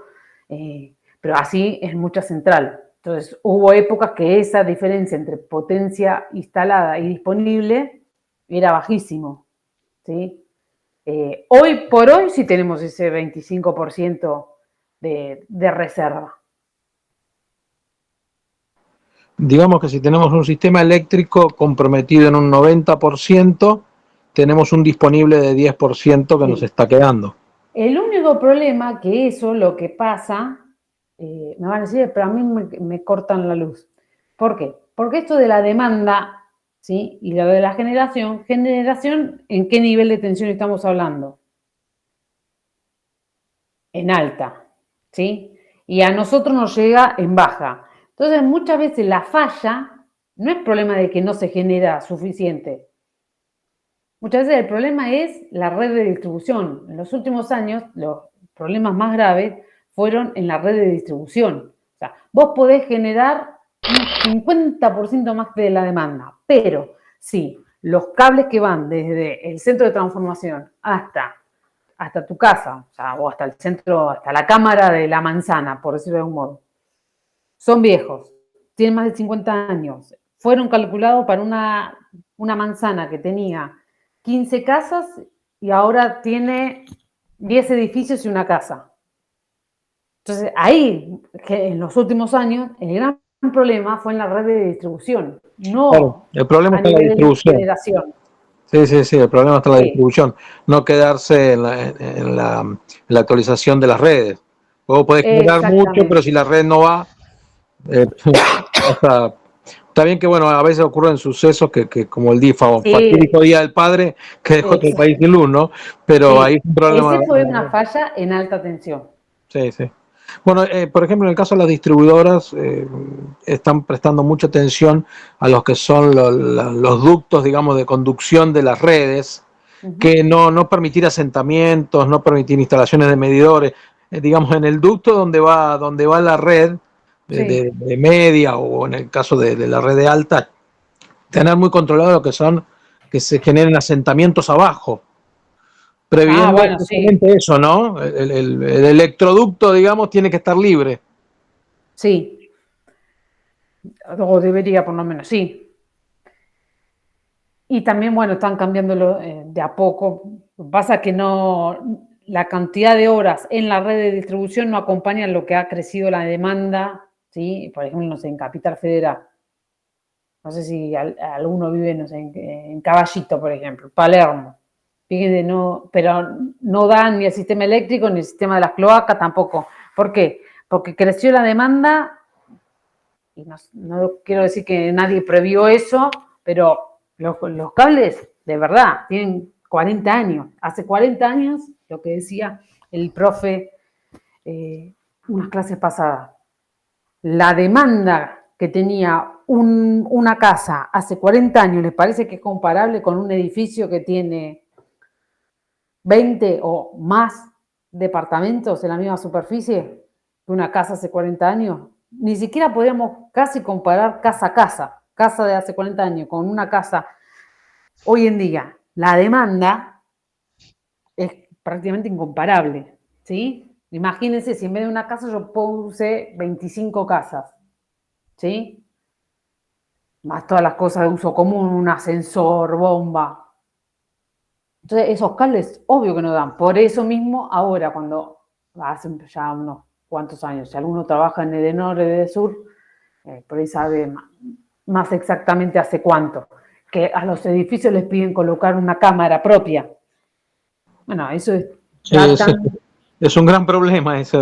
pero así es mucha central. Entonces hubo épocas que esa diferencia entre potencia instalada y disponible era bajísimo, ¿sí? Hoy por hoy sí tenemos ese 25% de reserva. Digamos que si tenemos un sistema eléctrico comprometido en un 90%, tenemos un disponible de 10% que nos está quedando. El único problema que eso, lo que pasa, me van a decir, pero a mí me cortan la luz. ¿Por qué? Porque esto de la demanda, ¿sí? Y lo de la generación, ¿en qué nivel de tensión estamos hablando? En alta, ¿sí? Y a nosotros nos llega en baja. Entonces, muchas veces la falla no es problema de que no se genera suficiente. Muchas veces el problema es la red de distribución. En los últimos años, los problemas más graves fueron en la red de distribución. O sea, vos podés generar un 50% más de la demanda. Pero sí, los cables que van desde el centro de transformación hasta tu casa, o sea, o hasta el centro, hasta la cámara de la manzana, por decirlo de algún modo, son viejos, tienen más de 50 años, fueron calculados para una manzana que tenía 15 casas y ahora tiene 10 edificios y una casa. Entonces, ahí, que en los últimos años, el gran problema fue en la red de distribución, no Claro, el problema a está en la nivel de distribución. generación. Sí, el problema está en la Sí. distribución, no quedarse en la actualización de las redes. Vos podés generar mucho, pero si la red no va, está bien que, bueno, a veces ocurren sucesos que como el fatídico Día del Padre, que dejó todo el país sin luz, ¿no? Pero Sí. ahí es un problema. Ese fue una falla en alta tensión. Sí. Bueno, por ejemplo, en el caso de las distribuidoras, están prestando mucha atención a los que son los ductos, digamos, de conducción de las redes, que no permitir asentamientos, no permitir instalaciones de medidores, digamos, en el ducto donde va la red de media o en el caso de la red de alta, tener muy controlado lo que son, que se generen asentamientos abajo. Previendo justamente eso, ¿no? El electroducto, digamos, tiene que estar libre. Sí. O debería, por lo menos, sí. Y también, bueno, están cambiándolo de a poco. Pasa que la cantidad de horas en la red de distribución no acompaña lo que ha crecido la demanda, ¿sí? Por ejemplo, no sé, en Capital Federal. No sé si alguno vive, no sé, en Caballito, por ejemplo, Palermo. Fíjense, pero no dan ni el sistema eléctrico ni el sistema de las cloacas tampoco. ¿Por qué? Porque creció la demanda, y no quiero decir que nadie previó eso, pero los cables, de verdad, tienen 40 años. Hace 40 años, lo que decía el profe unas clases pasadas, la demanda que tenía una casa hace 40 años, ¿les parece que es comparable con un edificio que tiene 20 o más departamentos en la misma superficie que una casa hace 40 años? Ni siquiera podríamos casi comparar casa a casa de hace 40 años con una casa hoy en día. La demanda es prácticamente incomparable, ¿sí? Imagínense si en vez de una casa yo puse 25 casas, ¿sí? Más todas las cosas de uso común, un ascensor, bomba. Entonces, esos cables, obvio que no dan. Por eso mismo, ahora, cuando hace ya unos cuantos años, si alguno trabaja en Edenor, Edesur, por ahí sabe más exactamente hace cuánto, que a los edificios les piden colocar una cámara propia. Bueno, eso es... Es un gran problema eso,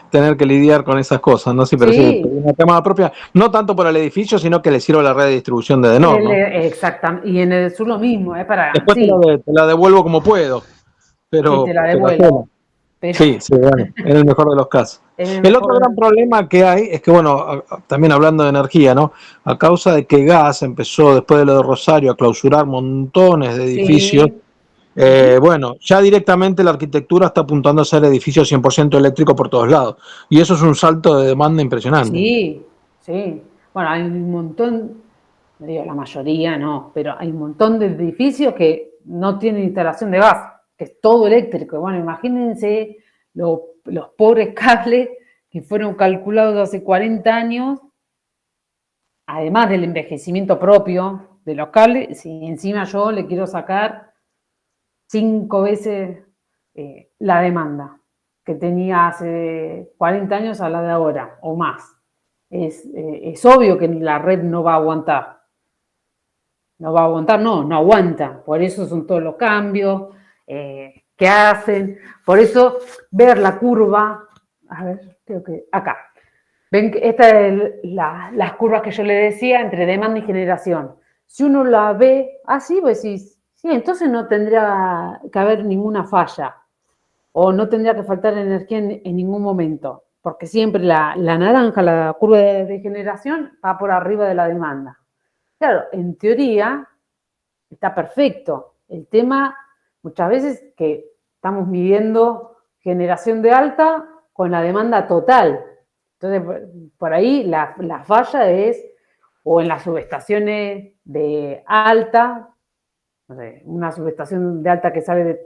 tener que lidiar con esas cosas, ¿no? Sí, pero sí, una cámara propia, no tanto para el edificio, sino que le sirva a la red de distribución de Edenor, ¿no? Exactamente, y en Edesur lo mismo, Después te la devuelvo como puedo, pero te la devuelvo. Sí, bueno, en el mejor de los casos. El otro gran problema que hay es que, bueno, también hablando de energía, ¿no? A causa de que gas empezó después de lo de Rosario a clausurar montones de edificios, bueno, ya directamente la arquitectura está apuntando a ser edificios 100% eléctricos por todos lados. Y eso es un salto de demanda impresionante. Sí. Bueno, hay un montón, no digo la mayoría, no, pero hay un montón de edificios que no tienen instalación de gas, que es todo eléctrico. Bueno, imagínense los pobres cables que fueron calculados hace 40 años, además del envejecimiento propio de los cables, si encima yo le quiero sacar 5 veces la demanda que tenía hace 40 años a la de ahora, o más. Es obvio que la red no va a aguantar. No va a aguantar, no aguanta. Por eso son todos los cambios que hacen. Por eso ver la curva, a ver, creo que acá. Ven que esta es las curvas que yo le decía entre demanda y generación. Si uno la ve así, pues decís, sí, entonces no tendría que haber ninguna falla o no tendría que faltar energía en ningún momento, porque siempre la naranja, la curva de generación, va por arriba de la demanda. Claro, en teoría está perfecto. El tema, muchas veces, que estamos midiendo generación de alta con la demanda total. Entonces, por ahí la falla es o en las subestaciones de alta, no sé, una subestación de alta que sale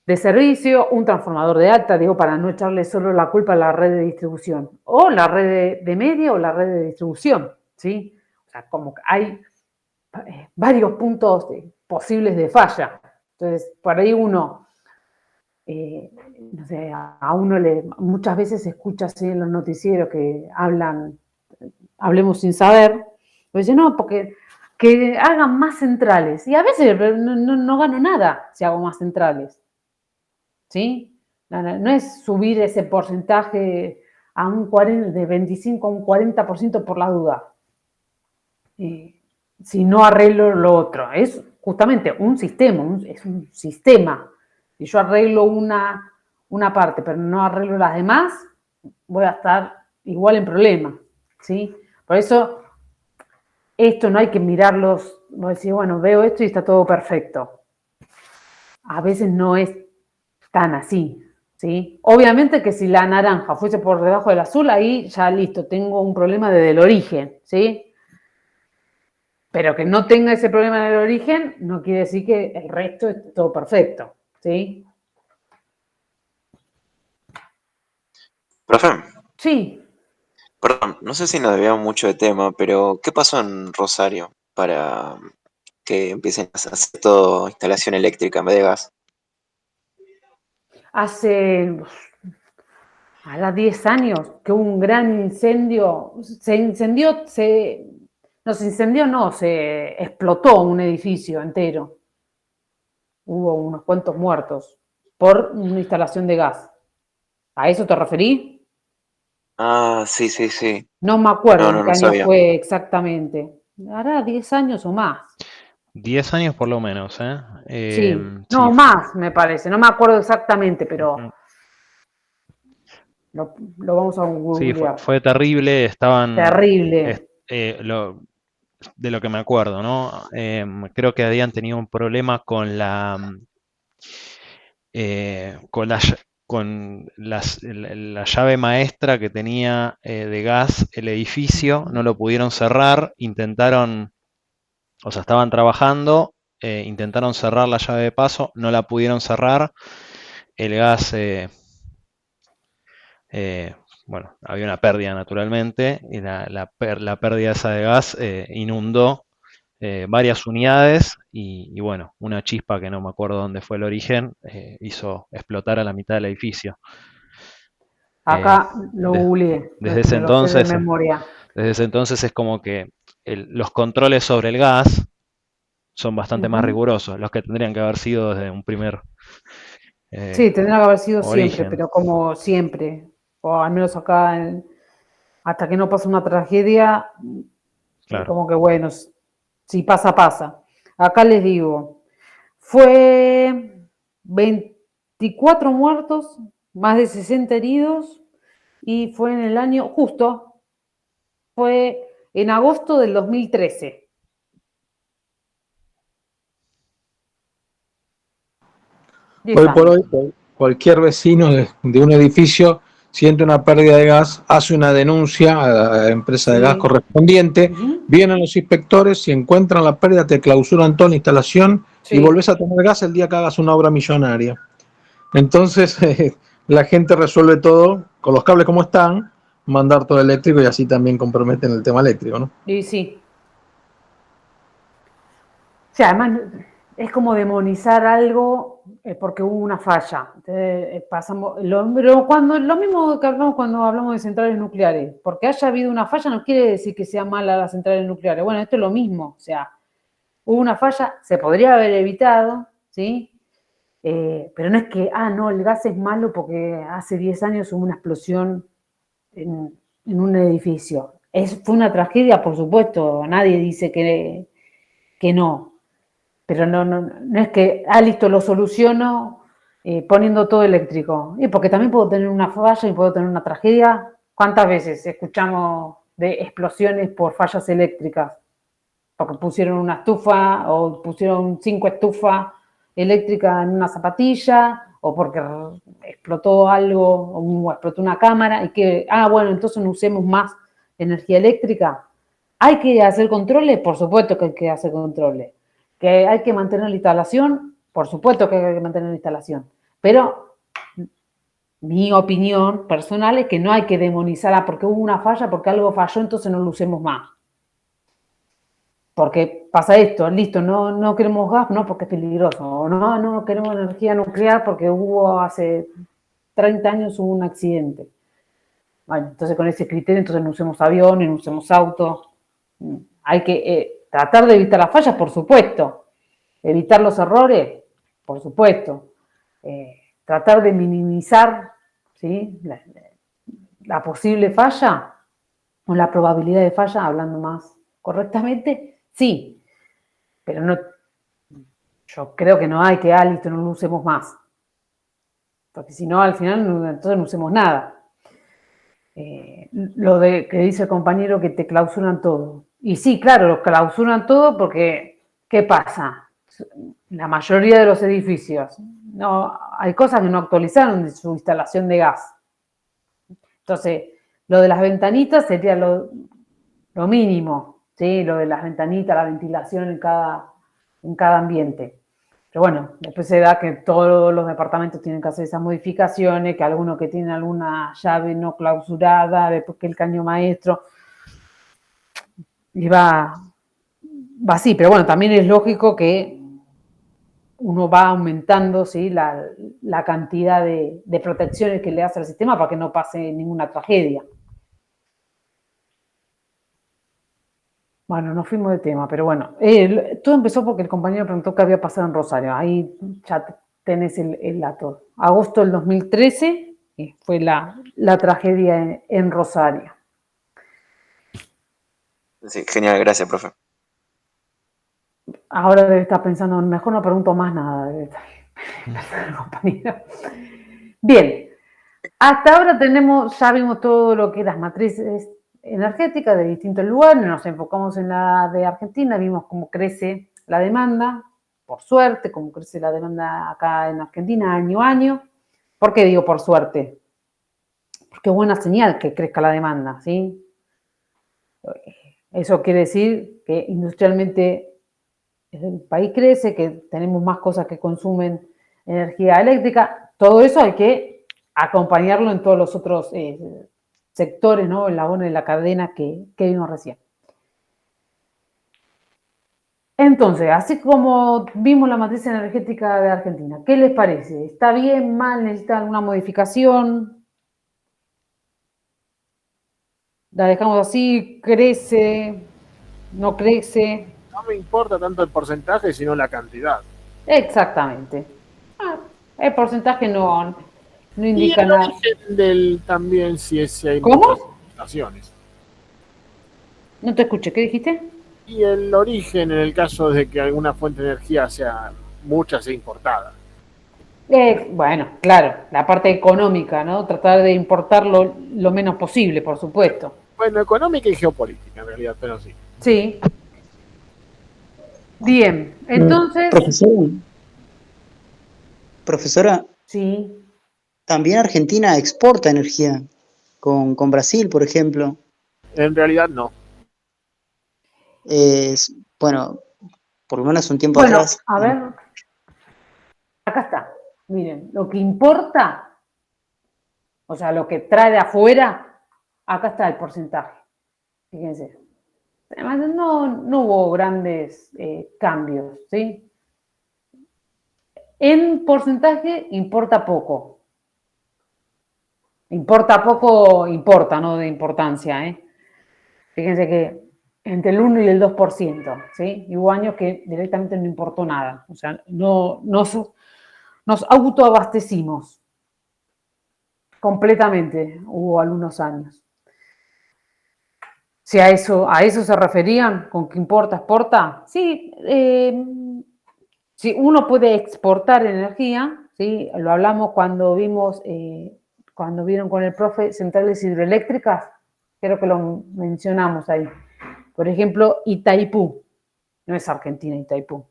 de servicio, un transformador de alta, digo, para no echarle solo la culpa a la red de distribución, o la red de media o la red de distribución, ¿sí? O sea, como que hay varios puntos posibles de falla. Entonces, por ahí uno, no sé, a uno muchas veces se escucha así en los noticieros que hablemos sin saber, pues dice, no, porque que hagan más centrales. Y a veces no gano nada si hago más centrales. ¿Sí? No es subir ese porcentaje a de 25 a un 40% por la duda. Si no arreglo lo otro. Es justamente un sistema, es un sistema. Si yo arreglo una parte, pero no arreglo las demás, voy a estar igual en problema. ¿Sí? Por eso, esto no hay que mirarlos, voy a decir, bueno, veo esto y está todo perfecto. A veces no es tan así. ¿Sí? Obviamente que si la naranja fuese por debajo del azul, ahí ya listo, tengo un problema desde el origen, ¿sí? Pero que no tenga ese problema del origen no quiere decir que el resto es todo perfecto, ¿sí? Profe, Sí. perdón, no sé si nos debíamos mucho de tema, pero ¿qué pasó en Rosario para que empiecen a hacer todo instalación eléctrica en vez de gas? Hace 10 años que hubo un gran incendio, se explotó un edificio entero. Hubo unos cuantos muertos por una instalación de gas. ¿A eso te referí? Ah, sí, sí, sí. No me acuerdo en qué No año sabía. fue exactamente. Hará 10 años o más. 10 años por lo menos, ¿eh? Sí, Sí, no más me parece. No me acuerdo exactamente, pero lo vamos a sí, googlear. fue terrible. Terrible. De lo que me acuerdo, ¿no? Creo que habían tenido un problema con la llave maestra que tenía de gas el edificio, no lo pudieron cerrar, o sea, estaban trabajando, intentaron cerrar la llave de paso, no la pudieron cerrar, el gas, bueno, había una pérdida naturalmente, y la pérdida esa de gas inundó varias unidades y bueno, una chispa que no me acuerdo dónde fue el origen, hizo explotar a la mitad del edificio. Acá lo googleé, Desde ese me lo sé de entonces, memoria. es como que los controles sobre el gas son bastante más rigurosos, los que tendrían que haber sido desde un primer Sí, tendría que haber sido siempre, origen. pero como siempre, o al menos acá, hasta que no pasa una tragedia, Claro. como que bueno, si pasa, pasa. Acá les digo, fue 24 muertos, más de 60 heridos, y fue en el año, justo, fue en agosto del 2013. Hoy por años. hoy, cualquier vecino de un edificio siente una pérdida de gas, hace una denuncia a la empresa de gas Sí. correspondiente, vienen los inspectores, si encuentran la pérdida te clausuran toda la instalación y Sí. volvés a tener gas el día que hagas una obra millonaria. Entonces, la gente resuelve todo con los cables como están, mandar todo eléctrico y así también comprometen el tema eléctrico, ¿no? Y sí. O sea, además es como demonizar algo porque hubo una falla. Entonces, lo mismo que hablamos cuando hablamos de centrales nucleares. Porque haya habido una falla no quiere decir que sea mala las centrales nucleares. Bueno, esto es lo mismo. O sea, hubo una falla, se podría haber evitado, ¿sí? Pero no es que, no, el gas es malo porque hace 10 años hubo una explosión en un edificio. Fue una tragedia, por supuesto, nadie dice que no. Pero no es que, listo, lo soluciono poniendo todo eléctrico. Y porque también puedo tener una falla y puedo tener una tragedia. ¿Cuántas veces escuchamos de explosiones por fallas eléctricas? Porque pusieron una estufa o pusieron 5 estufas eléctricas en una zapatilla o porque explotó algo o explotó una cámara y que, bueno, entonces no usemos más energía eléctrica. ¿Hay que hacer controles? Por supuesto que hay que hacer controles. ¿Que hay que mantener la instalación? Por supuesto que hay que mantener la instalación. Pero mi opinión personal es que no hay que demonizarla porque hubo una falla, porque algo falló, entonces no lo usemos más. Porque pasa esto, listo, no queremos gas, no, porque es peligroso. O no queremos energía nuclear porque hace 30 años hubo un accidente. Bueno, entonces con ese criterio, entonces no usemos aviones, no usemos autos. Hay que tratar de evitar las fallas, por supuesto. Evitar los errores, por supuesto. Tratar de minimizar, ¿sí?, la posible falla o la probabilidad de falla, hablando más correctamente, sí. Pero no, yo creo que no hay que, listo, no lo usemos más. Porque si no, al final, entonces no usemos nada. Lo de que dice el compañero que te clausuran todo. Y sí, claro, lo clausuran todo porque, ¿qué pasa? La mayoría de los edificios, no, hay cosas que no actualizaron de su instalación de gas. Entonces, lo de las ventanitas sería lo mínimo, ¿sí? Lo de las ventanitas, la ventilación en cada ambiente. Pero bueno, después se da que todos los departamentos tienen que hacer esas modificaciones, que algunos que tienen alguna llave no clausurada, después que el caño maestro, y va así. Pero bueno, también es lógico que uno va aumentando, ¿sí?, la cantidad de protecciones que le hace al sistema para que no pase ninguna tragedia. Bueno, nos fuimos de tema, pero bueno, todo empezó porque el compañero preguntó qué había pasado en Rosario. Ahí ya tenés el dato. Agosto del 2013 fue la tragedia en Rosario. Sí, genial, gracias, profe. Ahora debe estar pensando, mejor no pregunto más nada. Debe estar pensando el compañero. Bien, hasta ahora ya vimos todo lo que es las matrices energéticas de distintos lugares, nos enfocamos en la de Argentina, vimos cómo crece la demanda, por suerte, cómo crece la demanda acá en Argentina año a año. ¿Por qué digo por suerte? Porque es buena señal que crezca la demanda, ¿sí? Eso quiere decir que industrialmente el país crece, que tenemos más cosas que consumen energía eléctrica. Todo eso hay que acompañarlo en todos los otros sectores, ¿no?, el eslabón de la cadena que vimos recién. Entonces, así como vimos la matriz energética de Argentina, ¿qué les parece? ¿Está bien, mal, necesita alguna modificación? ¿La dejamos así? ¿Crece? ¿No crece? No me importa tanto el porcentaje, sino la cantidad. Exactamente. El porcentaje no Y indica el nada. origen también, si hay ¿Cómo? muchas estaciones. No te escuché, ¿qué dijiste? Y el origen en el caso de que alguna fuente de energía sea importada. Bueno, claro, la parte económica, ¿no? Tratar de importar lo menos posible, por supuesto. Bueno, económica y geopolítica en realidad, pero sí. Sí. Bien, entonces, Profesora, sí. también Argentina exporta energía con Brasil, por ejemplo. En realidad no. Bueno, por lo menos un tiempo Bueno, atrás. a ver, acá está. Miren, lo que importa, o sea, lo que trae de afuera, acá está el porcentaje. Fíjense. Además, no hubo grandes cambios, ¿sí? En porcentaje importa poco. Importa poco, importa, no de importancia, ¿eh? Fíjense que entre el 1 y el 2%, ¿sí? Y hubo años que directamente no importó nada. O sea, nos autoabastecimos completamente, hubo algunos años. Si a eso se referían, con que importa, exporta, sí, si uno puede exportar energía, ¿sí? Lo hablamos cuando cuando vieron con el profe centrales hidroeléctricas, creo que lo mencionamos ahí. Por ejemplo, Itaipú, no es Argentina Itaipú,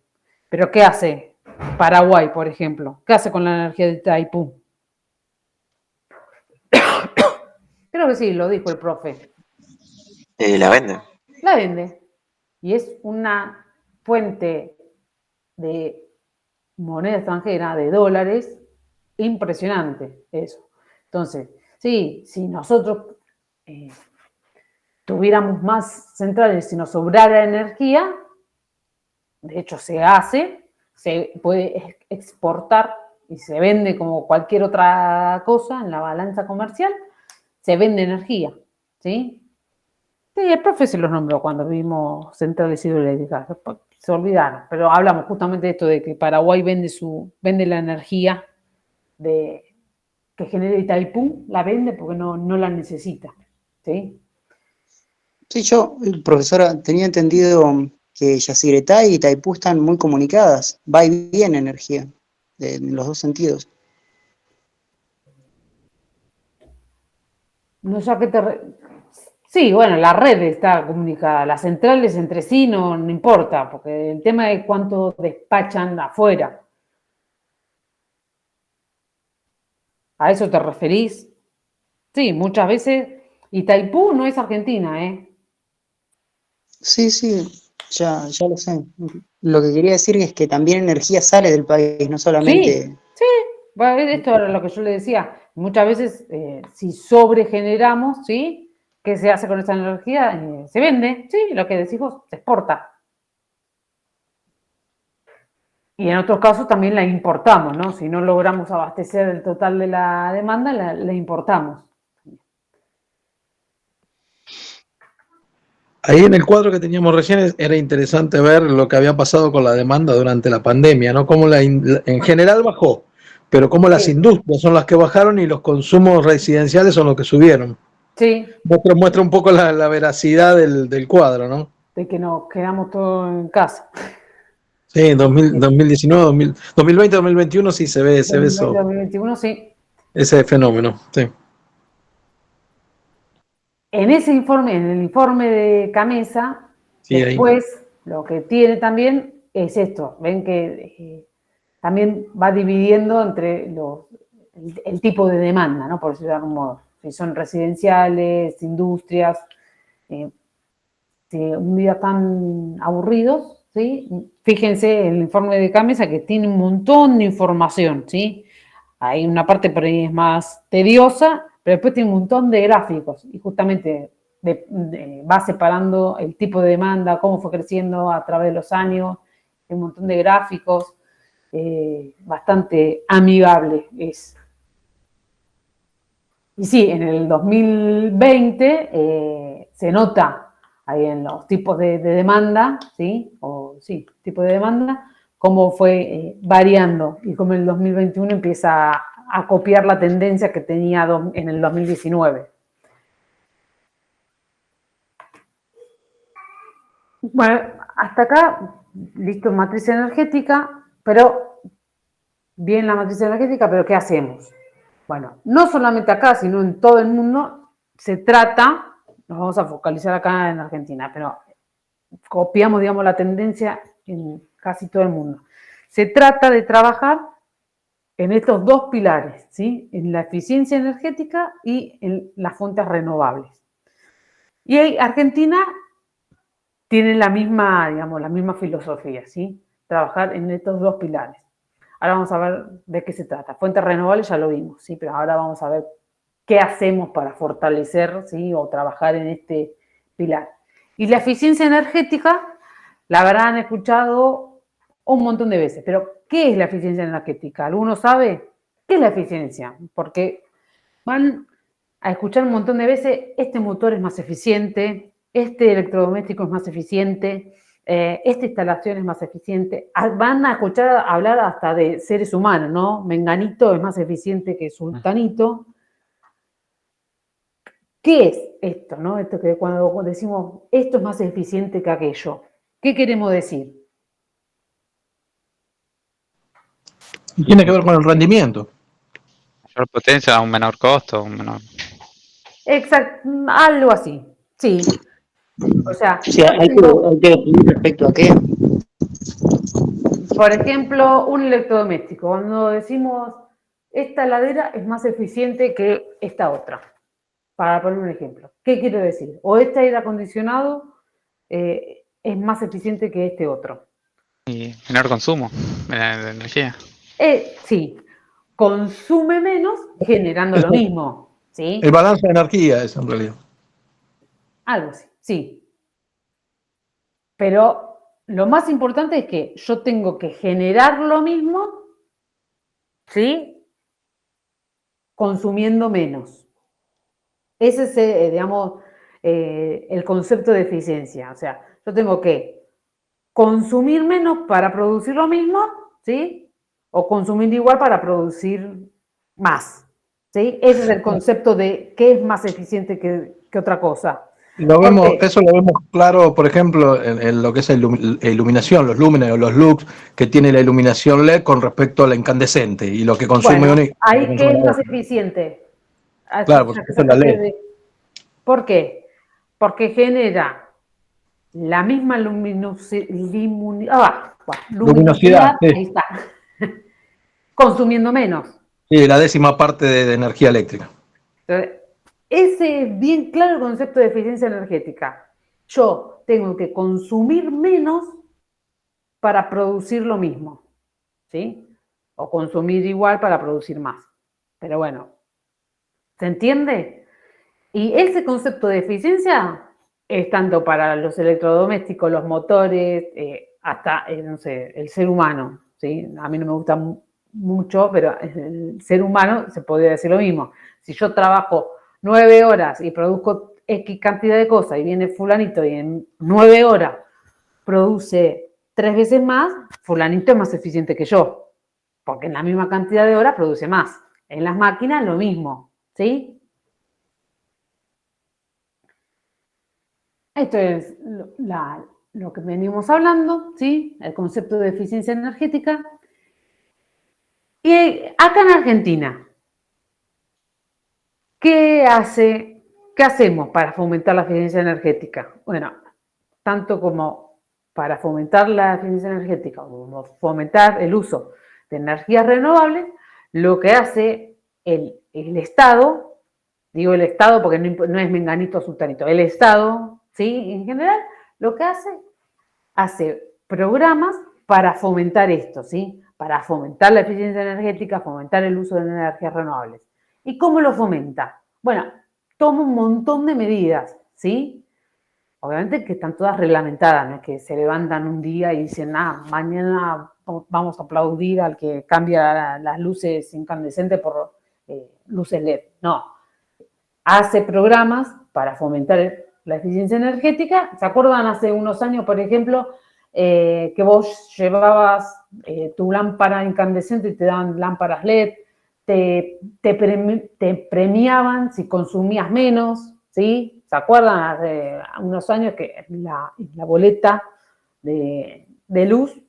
pero ¿qué hace Paraguay, por ejemplo? ¿Qué hace con la energía de Itaipú? Creo que sí, lo dijo el profe. La venden. la vende. Y es una fuente de moneda extranjera, de dólares, impresionante eso. Entonces, sí, si nosotros tuviéramos más centrales, si nos sobrara energía, de hecho se hace, se puede exportar y se vende como cualquier otra cosa en la balanza comercial, se vende energía, ¿sí? Sí, el profe se los nombró cuando vimos centrales hidroeléctricas, se olvidaron, pero hablamos justamente de esto de que Paraguay vende la energía que genera Itaipú, la vende porque no la necesita, ¿sí? Sí, yo, profesora, tenía entendido que Yacyretá y Itaipú están muy comunicadas. Va y viene energía, en los dos sentidos. No sé a qué Sí, bueno, la red está comunicada, las centrales entre sí no importa, porque el tema es cuánto despachan afuera. ¿A eso te referís? Sí, muchas veces Itaipú no es Argentina, ¿eh? Sí, sí, ya lo sé. Lo que quería decir es que también energía sale del país, no Sí, solamente... sí, bueno, esto era lo que yo le decía. Muchas veces, si sobregeneramos, ¿sí? ¿Qué se hace con esa energía? Se vende, sí, lo que decís vos, se exporta. Y en otros casos también la importamos, ¿no? Si no logramos abastecer el total de la demanda, la importamos. Ahí en el cuadro que teníamos recién era interesante ver lo que había pasado con la demanda durante la pandemia, ¿no? Cómo en general bajó, pero cómo las Sí, industrias son las que bajaron y los consumos residenciales son los que subieron. sí, Muestra un poco la veracidad del cuadro, ¿no? de que nos quedamos todos en casa. Sí, 2019, 2020, 2021 sí se ve 2020, eso, 2021, sí. ese fenómeno. Sí. En ese informe, en el informe de Camesa, Sí, ahí. después lo que tiene también es esto. Ven que también va dividiendo entre el tipo de demanda, ¿no? Por decirlo de algún modo. Si son residenciales, industrias, si un día están aburridos, ¿sí? Fíjense el informe de Camesa que tiene un montón de información, ¿sí? Hay una parte por ahí es más tediosa, pero después tiene un montón de gráficos y justamente va separando el tipo de demanda, cómo fue creciendo a través de los años, un montón de gráficos, bastante amigable es. Y sí, en el 2020 se nota ahí en los tipos de demanda, ¿sí? Tipo de demanda, cómo fue variando y cómo el 2021 empieza a copiar la tendencia que tenía en el 2019. Bueno, hasta acá, listo, matriz energética, pero bien la matriz energética, pero ¿qué hacemos? Bueno, no solamente acá, sino en todo el mundo se trata, nos vamos a focalizar acá en Argentina, pero copiamos, digamos, la tendencia en casi todo el mundo. Se trata de trabajar en estos dos pilares, ¿sí? En la eficiencia energética y en las fuentes renovables. Y ahí Argentina tiene la misma, digamos, la misma filosofía, ¿sí? Trabajar en estos dos pilares. Ahora vamos a ver de qué se trata. Fuentes renovables ya lo vimos, ¿sí? Pero ahora vamos a ver qué hacemos para fortalecer, ¿sí? O trabajar en este pilar. Y la eficiencia energética la habrán escuchado un montón de veces, pero ¿qué es la eficiencia energética? ¿Alguno sabe qué es la eficiencia? Porque van a escuchar un montón de veces, este motor es más eficiente, este electrodoméstico es más eficiente, esta instalación es más eficiente. Van a escuchar hablar hasta de seres humanos, ¿no? Menganito es más eficiente que sultanito. ¿Qué es esto, no? Esto que cuando decimos esto es más eficiente que aquello, ¿qué queremos decir? Tiene que ver con el rendimiento. Mayor potencia a un menor costo, un menor. Exacto, algo así, sí. O sea, Sí, yo hay tengo, que definir respecto a qué. por ejemplo, un electrodoméstico. Cuando decimos esta heladera es más eficiente que esta otra, para poner un ejemplo. ¿Qué quiero decir? O este aire acondicionado es más eficiente que este otro. Y menor consumo de energía. Sí, consume menos generando lo mismo, ¿sí? El balance de energía es en realidad. Algo así, sí. Pero lo más importante es que yo tengo que generar lo mismo, ¿sí? Consumiendo menos. Ese es, digamos, el concepto de eficiencia. O sea, yo tengo que consumir menos para producir lo mismo, ¿sí? O consumir igual para producir más, ¿sí? Ese es el concepto de qué es más eficiente que otra cosa. Eso lo vemos claro, por ejemplo, en lo que es iluminación, los lúmenes o los lux, que tiene la iluminación LED con respecto a la incandescente y lo que consume Bueno, uno y lo que ahí qué consume es la más otra. eficiente. Claro, por supuesto, la LED. ¿Por qué? Porque genera la misma luminosidad, Sí. ahí está, consumiendo menos. Sí, la 10ª parte de energía eléctrica. Entonces, ese es bien claro el concepto de eficiencia energética. Yo tengo que consumir menos para producir lo mismo, ¿sí? O consumir igual para producir más. Pero bueno, ¿se entiende? Y ese concepto de eficiencia es tanto para los electrodomésticos, los motores, hasta, no sé, el ser humano, ¿sí? A mí no me gusta mucho, pero el ser humano se podría decir lo mismo. Si yo trabajo 9 horas y produzco X cantidad de cosas y viene fulanito y en 9 horas produce 3 veces más, fulanito es más eficiente que yo, porque en la misma cantidad de horas produce más. En las máquinas lo mismo, ¿sí? Esto es lo que venimos hablando, ¿sí? El concepto de eficiencia energética. Y acá en Argentina, ¿qué hacemos para fomentar la eficiencia energética? Bueno, tanto como para fomentar la eficiencia energética como fomentar el uso de energías renovables, lo que hace el Estado, digo el Estado porque no es menganito o sultanito, el Estado, ¿sí? En general, lo que hace programas para fomentar esto, ¿sí? Para fomentar la eficiencia energética, fomentar el uso de energías renovables. ¿Y cómo lo fomenta? Bueno, toma un montón de medidas, ¿sí? Obviamente que están todas reglamentadas, no es que se levantan un día y dicen, mañana vamos a aplaudir al que cambia las luces incandescentes por luces LED. No, hace programas para fomentar la eficiencia energética. ¿Se acuerdan hace unos años, por ejemplo, que vos llevabas tu lámpara incandescente y te daban lámparas LED? Te premiaban si consumías menos, ¿sí? ¿Se acuerdan hace unos años que la boleta de luz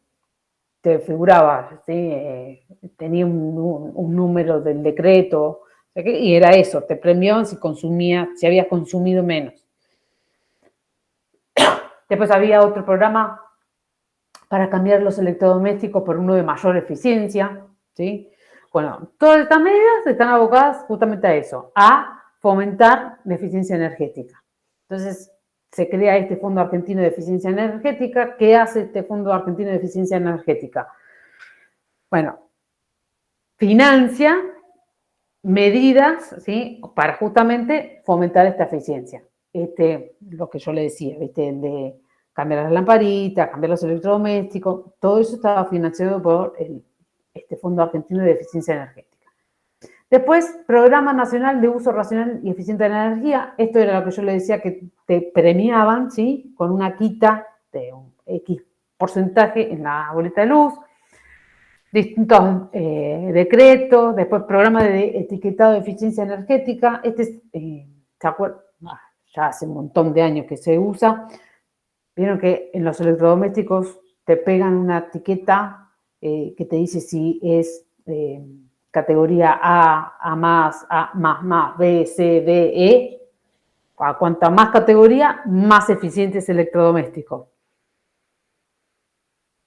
te figuraba, ¿sí? Tenía un número del decreto, y era eso, te premiaban si habías consumido menos. Después había otro programa para cambiar los electrodomésticos por uno de mayor eficiencia, ¿sí? Bueno, todas estas medidas están abocadas justamente a eso, a fomentar la eficiencia energética. Entonces, se crea este Fondo Argentino de Eficiencia Energética. ¿Qué hace este Fondo Argentino de Eficiencia Energética? Bueno, financia medidas, ¿sí? Para justamente fomentar esta eficiencia. Lo que yo le decía, ¿viste? De cambiar las lamparitas, cambiar los electrodomésticos, todo eso estaba financiado por este Fondo Argentino de Eficiencia Energética. Después, Programa Nacional de Uso Racional y Eficiente de la Energía. Esto era lo que yo le decía, que te premiaban, ¿sí? Con una quita de un X porcentaje en la boleta de luz. Distintos decretos, después programa de etiquetado de eficiencia energética. ¿Se acuerdan? Ya hace un montón de años que se usa. Vieron que en los electrodomésticos te pegan una etiqueta que te dice si es categoría A más, B, C, D, E. A cuanta más categoría, más eficiente es el electrodoméstico.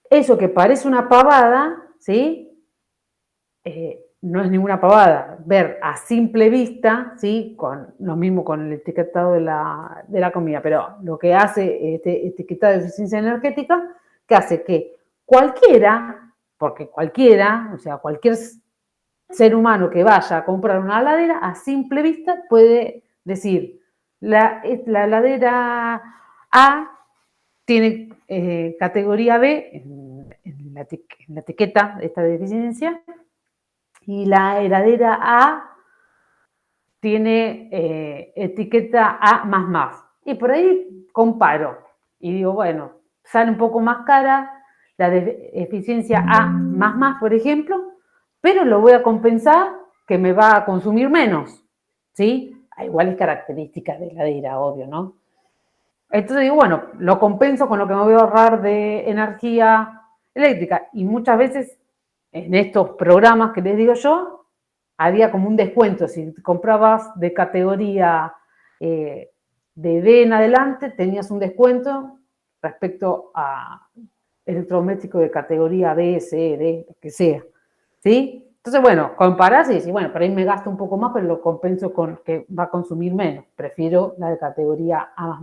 Eso que parece una pavada, ¿sí? no es ninguna pavada ver a simple vista, ¿sí? Con lo mismo con el etiquetado de la comida, pero lo que hace este etiquetado de eficiencia energética, que hace que cualquiera, porque cualquiera, o sea, cualquier ser humano que vaya a comprar una heladera, a simple vista puede decir, la heladera A tiene categoría B en la etiqueta esta de eficiencia, y la heladera A tiene etiqueta A++. Y por ahí comparo y digo, bueno, sale un poco más cara la de eficiencia A++, por ejemplo, pero lo voy a compensar que me va a consumir menos, ¿sí? Hay iguales características de heladera, obvio, ¿no? Entonces digo, bueno, lo compenso con lo que me voy a ahorrar de energía eléctrica. Y muchas veces en estos programas que les digo yo, había como un descuento. Si comprabas de categoría de D en adelante, tenías un descuento respecto a electrodoméstico de categoría B, C, D, lo que sea. ¿Sí? Entonces, bueno, comparás y decís, bueno, por ahí me gasto un poco más, pero lo compenso con que va a consumir menos. Prefiero la de categoría A++.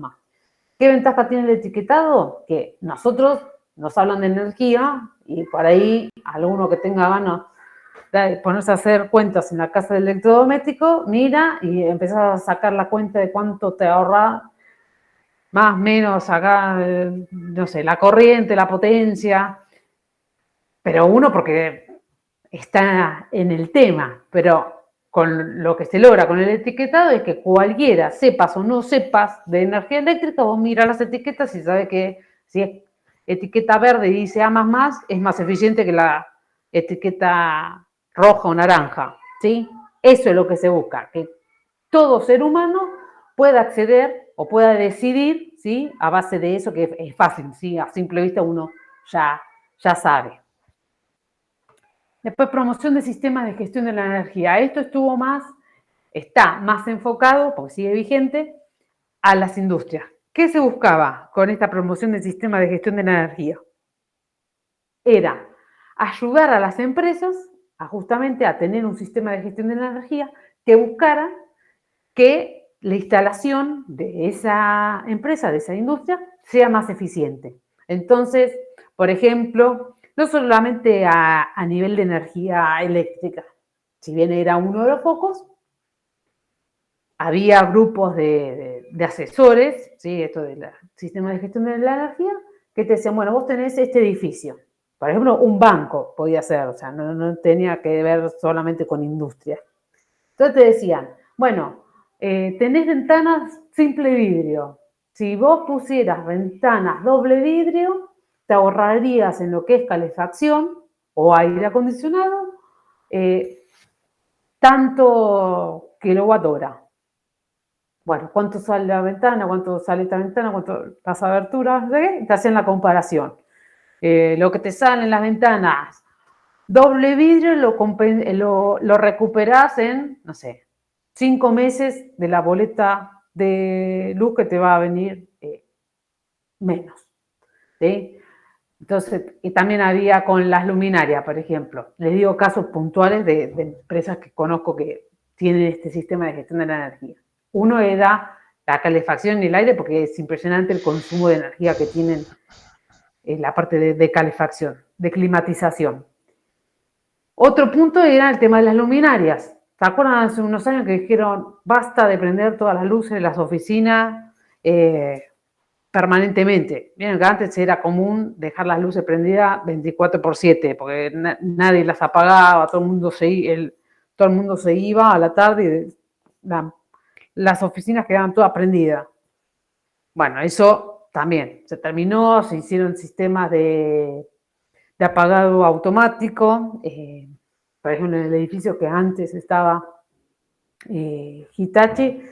¿Qué ventaja tiene el etiquetado? Que nosotros nos hablan de energía y por ahí alguno que tenga ganas de ponerse a hacer cuentas en la casa del electrodoméstico, mira y empezás a sacar la cuenta de cuánto te ahorra, más o menos acá, no sé, la corriente, la potencia, pero uno porque está en el tema, pero con lo que se logra con el etiquetado es que cualquiera, sepas o no sepas de energía eléctrica, vos mirás las etiquetas y sabes que si es etiqueta verde y dice A++, es más eficiente que la etiqueta roja o naranja, ¿sí? Eso es lo que se busca, que todo ser humano pueda acceder o pueda decidir, ¿sí? A base de eso, que es fácil, ¿sí? A simple vista uno ya sabe. Después, promoción de sistemas de gestión de la energía. Esto está más enfocado, porque sigue vigente, a las industrias. ¿Qué se buscaba con esta promoción del sistema de gestión de la energía? Era ayudar a las empresas justamente a tener un sistema de gestión de la energía que buscara que la instalación de esa empresa, de esa industria, sea más eficiente. Entonces, por ejemplo, no solamente a nivel de energía eléctrica, si bien era uno de los focos, había grupos de asesores, ¿sí? Esto del sistema de gestión de la energía, que te decían, bueno, vos tenés este edificio, por ejemplo, un banco podía ser, o sea, no tenía que ver solamente con industria. Entonces te decían, bueno, tenés ventanas simple vidrio. Si vos pusieras ventanas doble vidrio, te ahorrarías en lo que es calefacción o aire acondicionado tanto kilowatt hora. Bueno, ¿cuánto sale la ventana? ¿Cuánto sale esta ventana? ¿Cuánto las aberturas? Te hacían la comparación. Lo que te salen las ventanas doble vidrio lo recuperás en, no sé, 5 meses de la boleta de luz que te va a venir menos. ¿Sí? Entonces, y también había con las luminarias, por ejemplo. Les digo casos puntuales de empresas que conozco que tienen este sistema de gestión de la energía. Uno era la calefacción y el aire, porque es impresionante el consumo de energía que tienen en la parte de calefacción, de climatización. Otro punto era el tema de las luminarias. ¿Se acuerdan hace unos años que dijeron basta de prender todas las luces de las oficinas permanentemente? Miren que antes era común dejar las luces prendidas 24/7 porque nadie las apagaba, todo el mundo se iba a la tarde y las oficinas quedaban todas prendidas. Bueno, eso también se terminó, se hicieron sistemas de apagado automático. Por ejemplo, en el edificio que antes estaba Hitachi,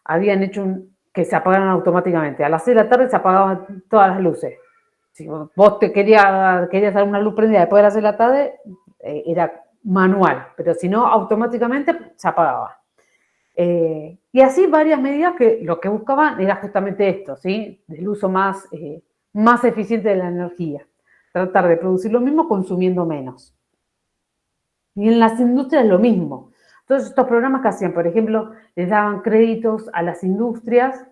habían hecho que se apagaran automáticamente. A las 6 de la tarde se apagaban todas las luces. Si vos querías dar una luz prendida después de las 6 de la tarde, era manual, pero si no, automáticamente se apagaba. Y así varias medidas que lo que buscaban era justamente esto, ¿sí? Del uso más eficiente de la energía. Tratar de producir lo mismo consumiendo menos. Y en las industrias lo mismo. Todos estos programas que hacían, por ejemplo, les daban créditos a las industrias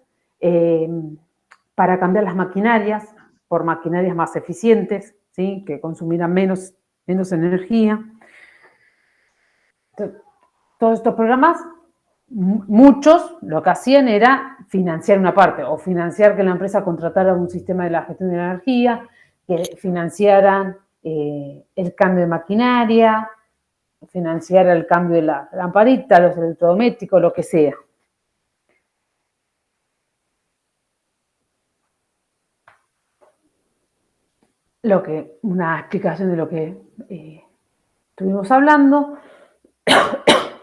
para cambiar las maquinarias por maquinarias más eficientes, ¿sí? Que consumieran menos energía. Todos estos programas, muchos lo que hacían era financiar una parte, o financiar que la empresa contratara un sistema de la gestión de la energía, que financiaran el cambio de maquinaria, financiar el cambio de la lamparita, los electrodomésticos, lo que sea. Una explicación de lo que estuvimos hablando,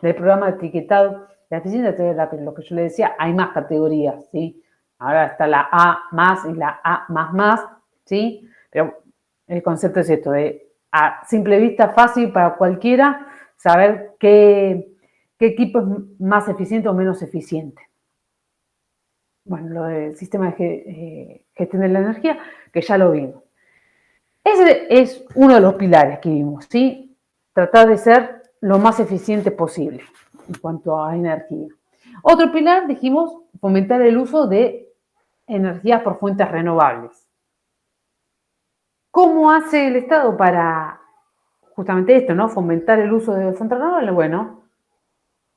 del programa de etiquetado de eficiencia, lo que yo le decía, hay más categorías, ¿sí? Ahora está la A más y la A más, ¿sí? Pero el concepto es esto, de a simple vista fácil para cualquiera saber qué equipo es más eficiente o menos eficiente. Bueno, lo del sistema de gestión de la energía, que ya lo vimos. Ese es uno de los pilares que vimos, ¿sí? Tratar de ser lo más eficiente posible en cuanto a energía. Otro pilar, dijimos, fomentar el uso de energías por fuentes renovables. ¿Cómo hace el Estado para justamente esto, ¿no? Fomentar el uso de fuentes renovables? Bueno,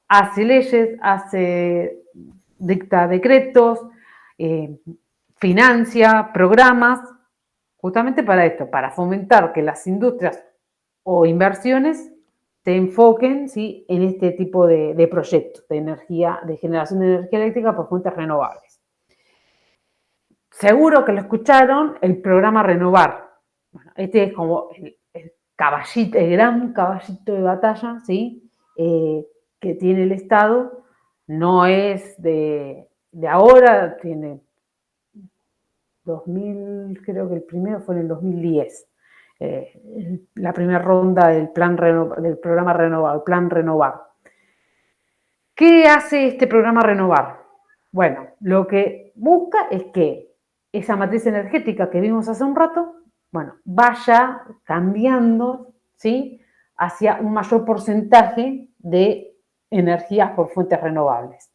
hace leyes, dicta decretos, financia programas, justamente para esto, para fomentar que las industrias o inversiones se enfoquen, ¿sí? En este tipo de proyectos de energía, de generación de energía eléctrica por fuentes renovables. Seguro que lo escucharon, el programa Renovar. Bueno, este es como el caballito, el gran caballito de batalla, ¿sí? Que tiene el Estado. No es de ahora, tiene 2000, creo que el primero fue en el 2010. La primera ronda del programa Renovar, el Plan Renovar. ¿Qué hace este programa Renovar? Bueno, lo que busca es que esa matriz energética que vimos hace un rato, bueno, vaya cambiando, ¿sí? Hacia un mayor porcentaje de energías por fuentes renovables.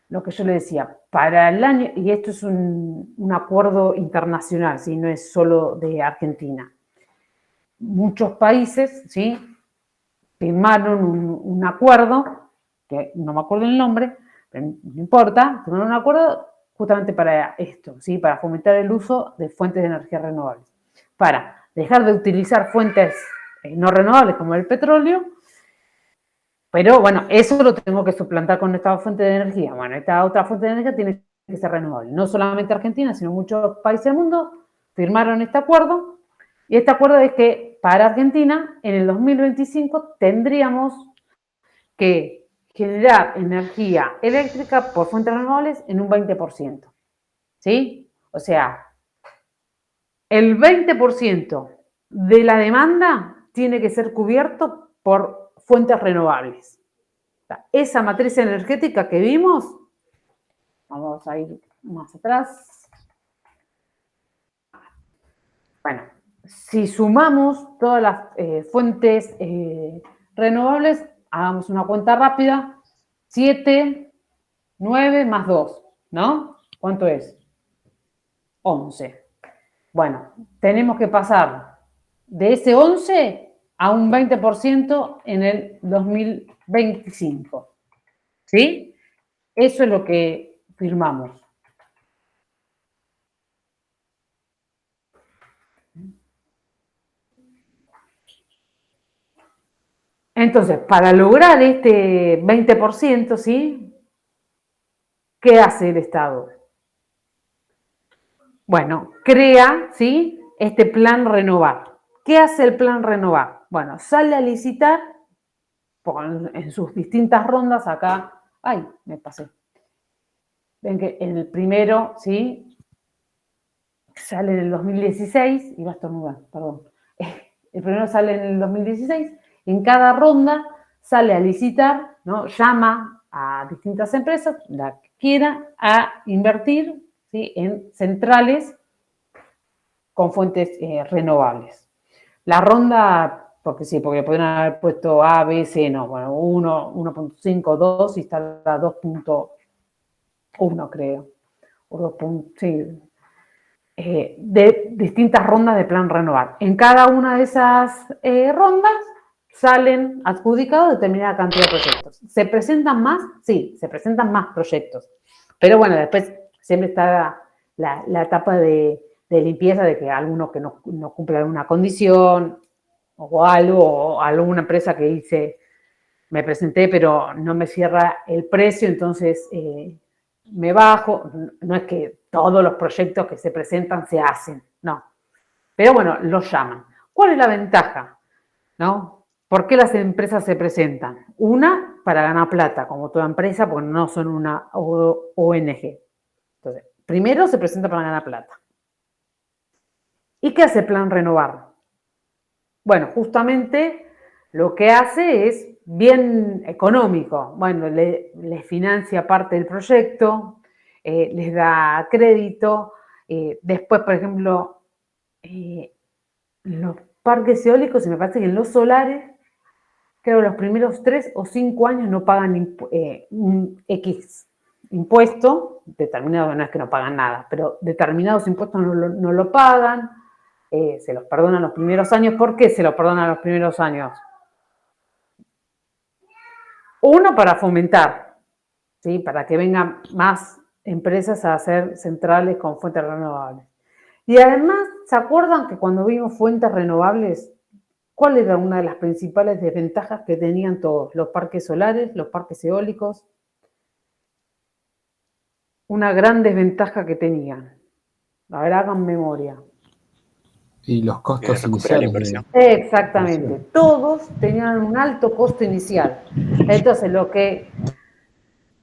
Lo que yo le decía, para el año, y esto es un acuerdo internacional, ¿sí? No es solo de Argentina. Muchos países, ¿sí? Firmaron un acuerdo, que no me acuerdo el nombre, pero no importa, firmaron un acuerdo justamente para esto, ¿sí? Para fomentar el uso de fuentes de energía renovables, para dejar de utilizar fuentes no renovables como el petróleo, pero bueno, eso lo tengo que suplantar con esta fuente de energía. Bueno, esta otra fuente de energía tiene que ser renovable. No solamente Argentina, sino muchos países del mundo firmaron este acuerdo. Y este acuerdo es que para Argentina, en el 2025, tendríamos que generar energía eléctrica por fuentes renovables en un 20%. ¿Sí? O sea, el 20% de la demanda tiene que ser cubierto por fuentes renovables. Esa matriz energética que vimos, vamos a ir más atrás. Bueno, si sumamos todas las fuentes renovables, hagamos una cuenta rápida, 7, 9 más 2, ¿no? ¿Cuánto es? 11. Bueno, tenemos que pasar de ese 11 a un 20% en el 2025. ¿Sí? Eso es lo que firmamos. Entonces, para lograr este 20%, ¿sí? ¿Qué hace el Estado? Bueno, crea, ¿sí? Este plan Renovar. ¿Qué hace el plan Renovar? Bueno, sale a licitar en sus distintas rondas acá. ¡Ay! Me pasé. Ven que en el primero, ¿sí? Sale en el 2016, iba a estornudar, perdón. El primero sale en el 2016. En cada ronda sale a licitar, ¿no? Llama a distintas empresas, la que quiera, a invertir, ¿sí? En centrales con fuentes renovables. La ronda porque sí, porque podrían haber puesto A, B, C, no, bueno, 1, 1.5, 2 y está la 2.1, creo. O 2. Sí, de distintas rondas de plan renovar. En cada una de esas rondas salen adjudicados determinada cantidad de proyectos. ¿Se presentan más? Sí, se presentan más proyectos. Pero bueno, después siempre está la etapa de limpieza de que algunos que no cumplen alguna condición o algo, o alguna empresa que dice, me presenté pero no me cierra el precio, entonces me bajo. No es que todos los proyectos que se presentan se hacen, no. Pero bueno, los llaman. ¿Cuál es la ventaja? ¿No? ¿Por qué las empresas se presentan? Una, para ganar plata, como toda empresa, porque no son una ONG. Entonces, primero se presenta para ganar plata. ¿Y qué hace Plan Renovar? Bueno, justamente lo que hace es bien económico. Bueno, les financia parte del proyecto, les da crédito. Después, por ejemplo, los parques eólicos, y me parece que en los solares, creo que los primeros 3 o 5 años no pagan un X impuesto, determinado, no es que no pagan nada, pero determinados impuestos no lo pagan, se los perdonan los primeros años. ¿Por qué se los perdonan los primeros años? Uno, para fomentar, ¿sí? Para que vengan más empresas a hacer centrales con fuentes renovables. Y además, ¿se acuerdan que cuando vimos fuentes renovables, cuál era una de las principales desventajas que tenían todos? Los parques solares, los parques eólicos. Una gran desventaja que tenían. A ver, hagan memoria. Y los costos recuperar la iniciales. inversión. Exactamente. Todos tenían un alto costo inicial. Entonces, lo que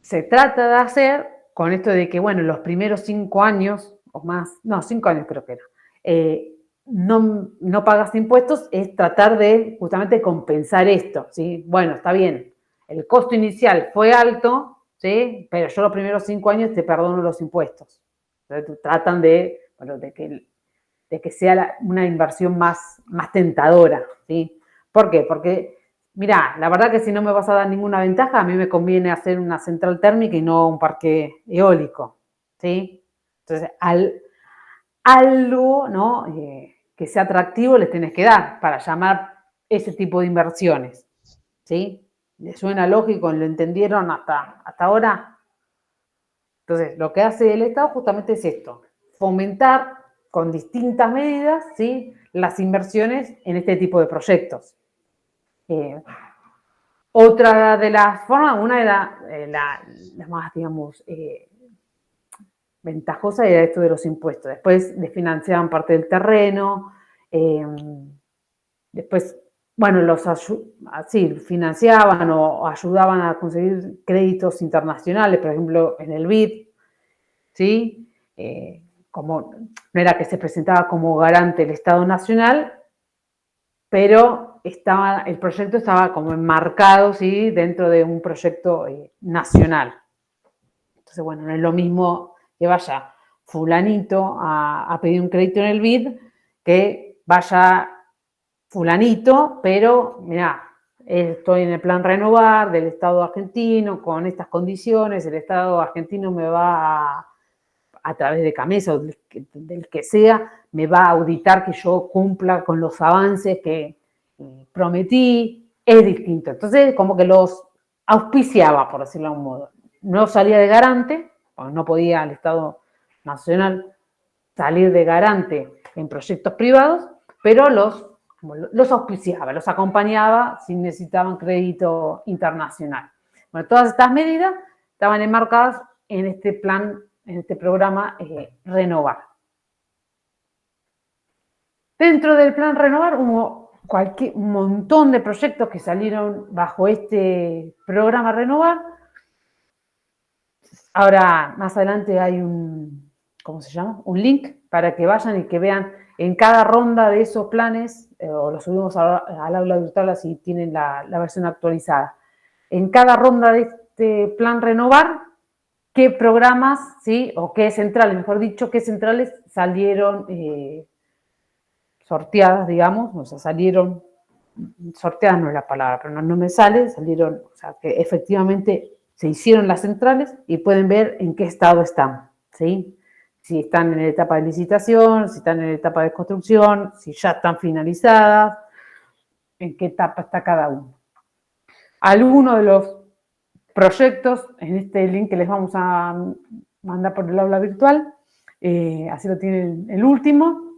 se trata de hacer con esto de que, bueno, los primeros 5 años o más, no, 5 años creo que era, no pagas impuestos, es tratar de justamente compensar esto, ¿sí? Bueno, está bien, el costo inicial fue alto, ¿sí? Pero yo los primeros 5 años te perdono los impuestos. Entonces, tratan de, bueno, de que sea una inversión más tentadora, ¿sí? ¿Por qué? Porque, mirá, la verdad que si no me vas a dar ninguna ventaja, a mí me conviene hacer una central térmica y no un parque eólico, ¿sí? Entonces, algo, ¿no? Que sea atractivo les tenés que dar para llamar ese tipo de inversiones, ¿sí? ¿Les suena lógico? ¿Lo entendieron hasta ahora? Entonces, lo que hace el Estado justamente es esto, fomentar con distintas medidas, ¿sí?, las inversiones en este tipo de proyectos. Otra de las formas, una era la más, digamos, ventajosa, era esto de los impuestos. Después les financiaban parte del terreno, después, bueno, financiaban o ayudaban a conseguir créditos internacionales, por ejemplo, en el BID, ¿sí? Como no era que se presentaba como garante el Estado Nacional, pero el proyecto estaba como enmarcado, ¿sí?, dentro de un proyecto nacional. Entonces, bueno, no es lo mismo que vaya fulanito a pedir un crédito en el BID que vaya fulanito, pero mirá, estoy en el plan Renovar del Estado argentino con estas condiciones, el Estado argentino me va a través de CAMESA o del que sea, me va a auditar que yo cumpla con los avances que prometí. Es distinto. Entonces, como que los auspiciaba, por decirlo de algún modo. No salía de garante, no podía el Estado Nacional salir de garante en proyectos privados, pero los auspiciaba, los acompañaba si necesitaban crédito internacional. Bueno, todas estas medidas estaban enmarcadas en este plan, en este programa Renovar. Dentro del plan Renovar hubo un montón de proyectos que salieron bajo este programa Renovar. Ahora, más adelante hay ¿cómo se llama? Un link para que vayan y que vean en cada ronda de esos planes, o los subimos al aula virtual así tienen la versión actualizada. En cada ronda de este plan Renovar, qué programas, ¿sí?, o qué centrales, mejor dicho, qué centrales salieron sorteadas, digamos, o sea, salieron sorteadas no es la palabra, pero no me sale, salieron, o sea, que efectivamente se hicieron las centrales y pueden ver en qué estado están, ¿sí? Si están en la etapa de licitación, si están en la etapa de construcción, si ya están finalizadas, en qué etapa está cada uno. Algunos de los proyectos, en este link que les vamos a mandar por el aula virtual, así lo tiene el último,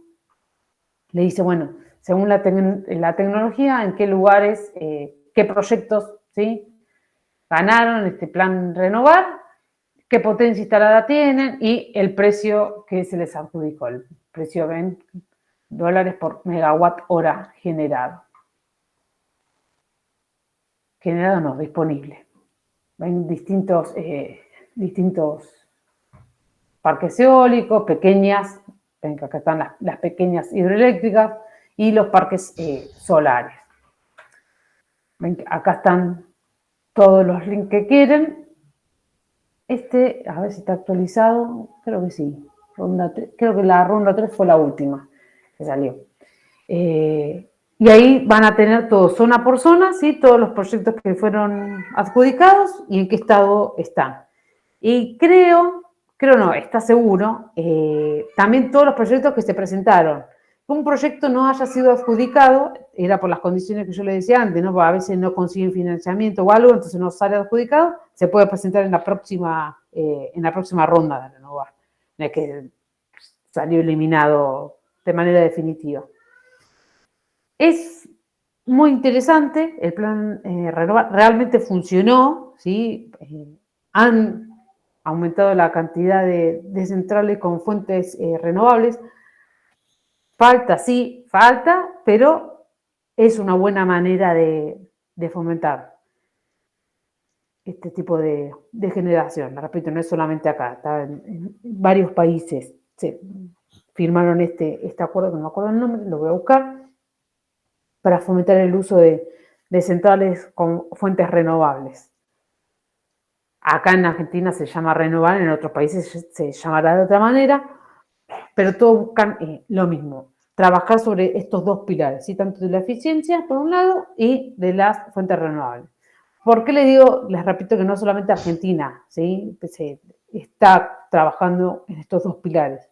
le dice, bueno, según la tecnología, en qué lugares, qué proyectos, ¿sí?, ganaron este plan Renovar, qué potencia instalada tienen y el precio que se les adjudicó, el precio en dólares por megawatt hora generado. Generado no, disponible. Ven distintos parques eólicos, pequeñas, ven que acá están las pequeñas hidroeléctricas y los parques solares. Ven que acá están todos los links que quieren. A ver si está actualizado, creo que sí. Creo que la ronda 3 fue la última que salió. Y ahí van a tener todo, zona por zona, ¿sí?, todos los proyectos que fueron adjudicados y en qué estado están. Y creo no, está seguro, también todos los proyectos que se presentaron. Que un proyecto no haya sido adjudicado, era por las condiciones que yo le decía antes, ¿no? Porque a veces no consiguen financiamiento o algo, entonces no sale adjudicado, se puede presentar en la próxima ronda de Renovar, en la que salió eliminado de manera definitiva. Es muy interesante, el plan Renovar realmente funcionó, ¿sí? Han aumentado la cantidad de centrales con fuentes renovables. Falta, pero es una buena manera de fomentar este tipo de generación. Me repito, no es solamente acá, está en varios países se firmaron este acuerdo, que no me acuerdo el nombre, lo voy a buscar, para fomentar el uso de centrales con fuentes renovables. Acá en Argentina se llama renovar, en otros países se llamará de otra manera, pero todos buscan lo mismo, trabajar sobre estos dos pilares, ¿sí?, tanto de la eficiencia, por un lado, y de las fuentes renovables. ¿Por qué les repito que no solamente Argentina, ¿sí?, se está trabajando en estos dos pilares?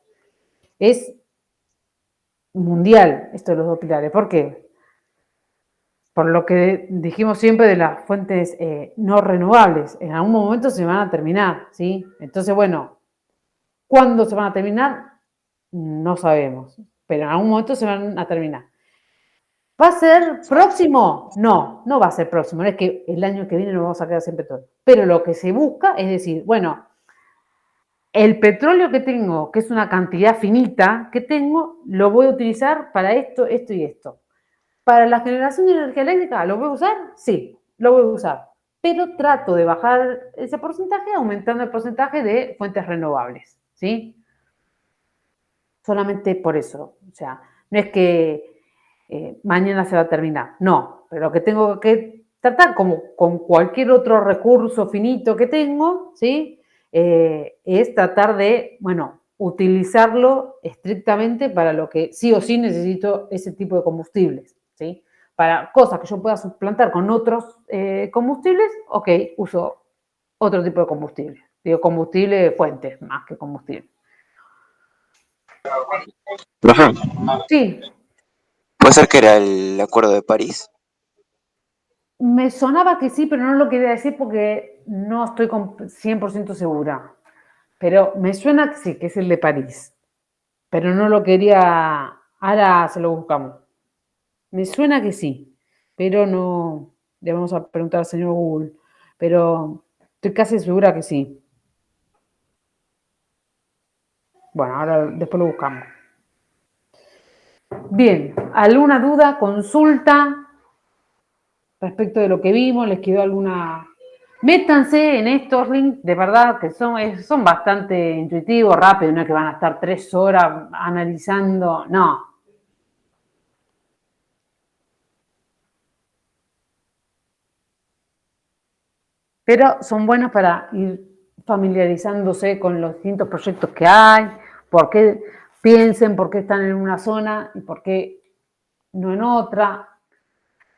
Es mundial esto de los dos pilares. ¿Por qué? Por lo que dijimos siempre de las fuentes no renovables, en algún momento se van a terminar, ¿sí? Entonces, bueno, ¿cuándo se van a terminar? No sabemos, pero en algún momento se van a terminar. ¿Va a ser próximo? No va a ser próximo, no es que el año que viene nos vamos a quedar sin petróleo. Pero lo que se busca es decir, bueno, el petróleo que tengo, que es una cantidad finita que tengo, lo voy a utilizar para esto, esto y esto. ¿Para la generación de energía eléctrica lo voy a usar? Sí, lo voy a usar. Pero trato de bajar ese porcentaje aumentando el porcentaje de fuentes renovables, ¿sí? Solamente por eso. O sea, no es que mañana se va a terminar. No, pero lo que tengo que tratar, como con cualquier otro recurso finito que tengo, ¿sí?, es tratar de, bueno, utilizarlo estrictamente para lo que sí o sí necesito ese tipo de combustibles, ¿sí? Para cosas que yo pueda suplantar con otros combustibles, ok, uso otro tipo de combustible. Digo combustible de fuentes, más que combustible. Profe, Sí, ¿puede ser que era el Acuerdo de París? me sonaba que sí, pero no lo quería decir porque no estoy 100% segura. Pero me suena que sí, que es el de París. Pero no lo quería... Ahora se lo buscamos. Me suena que sí, pero no... Le vamos a preguntar al señor Google. Pero estoy casi segura que sí. Bueno, ahora después lo buscamos. Bien, ¿alguna duda, consulta respecto de lo que vimos? ¿Les quedó alguna...? Métanse en estos links, de verdad que son bastante intuitivos, rápidos, no es que van a estar 3 horas analizando, no. Pero son buenos para ir familiarizándose con los distintos proyectos que hay, por qué piensen, por qué están en una zona y por qué no en otra.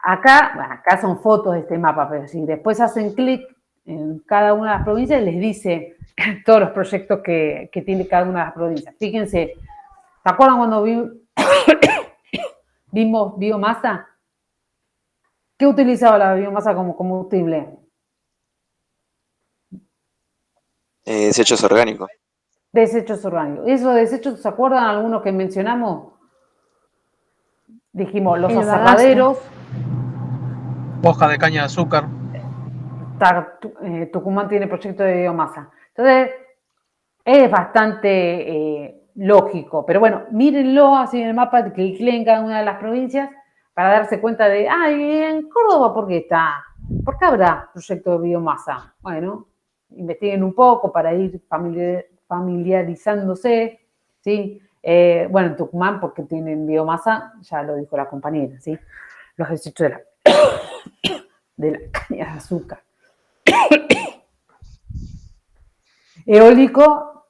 Acá, bueno, acá son fotos de este mapa, pero si después hacen clic en cada una de las provincias, les dice todos los proyectos que tiene cada una de las provincias. Fíjense, ¿se acuerdan cuando vimos biomasa? ¿Qué utilizaba la biomasa como combustible? Desechos orgánicos. Desechos orgánicos. ¿Esos desechos, se acuerdan algunos que mencionamos? Dijimos, los El bagazo. aserraderos. Hoja de caña de azúcar. Tucumán tiene proyecto de biomasa. Entonces, es bastante lógico. Pero bueno, mírenlo así en el mapa, clicleen en cada una de las provincias para darse cuenta de, ¿y en Córdoba por qué está? ¿Por qué habrá proyecto de biomasa? Bueno, investiguen un poco para ir familiarizándose, ¿sí? Bueno, en Tucumán, porque tienen biomasa, ya lo dijo la compañera, ¿sí? Los desechos de la caña de azúcar. Eólico,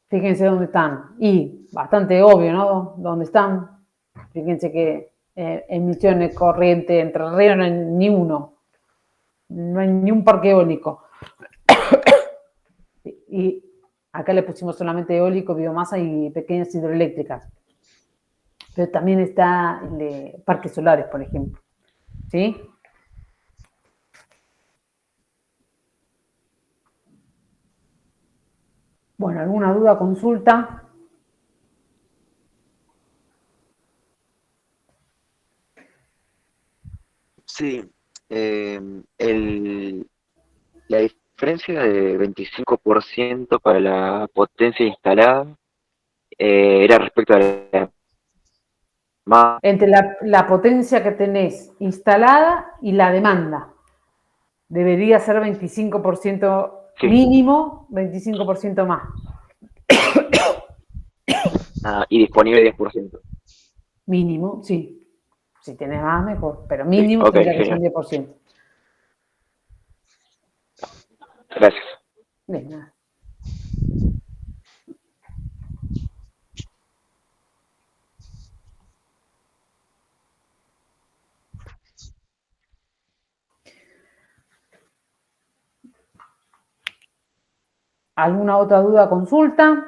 fíjense dónde están. Y bastante obvio, ¿no? ¿Dónde están? Fíjense que emisiones, corriente, Entre Ríos no hay ni uno. No hay ni un parque eólico. Y acá le pusimos solamente eólico, biomasa y pequeñas hidroeléctricas. Pero también está parques solares, por ejemplo. ¿Sí? Bueno, ¿alguna duda, consulta? Sí. La diferencia de 25% para la potencia instalada era respecto a la Entre la potencia que tenés instalada y la demanda. Debería ser 25% Sí. mínimo, 25% más. y disponible 10%. Mínimo, sí. Si tenés más, mejor. Pero mínimo Sí, ok, tendría que ser un genial. 10%. Gracias. De nada. ¿Alguna otra duda, consulta?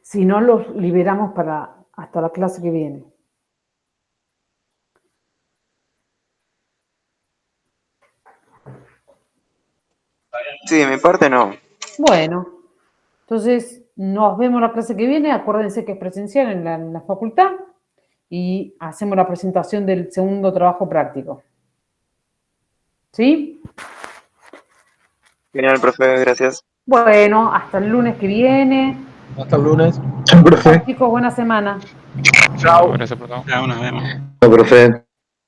Si no, los liberamos para hasta la clase que viene. Sí, de mi parte no. Bueno, entonces nos vemos la clase que viene. Acuérdense que es presencial en la facultad y hacemos la presentación del segundo trabajo práctico. ¿Sí? Genial, profe, gracias. Bueno, hasta el lunes que viene. Hasta el lunes. Chao, chicos, buena semana. Chao. Gracias por todo. Profe.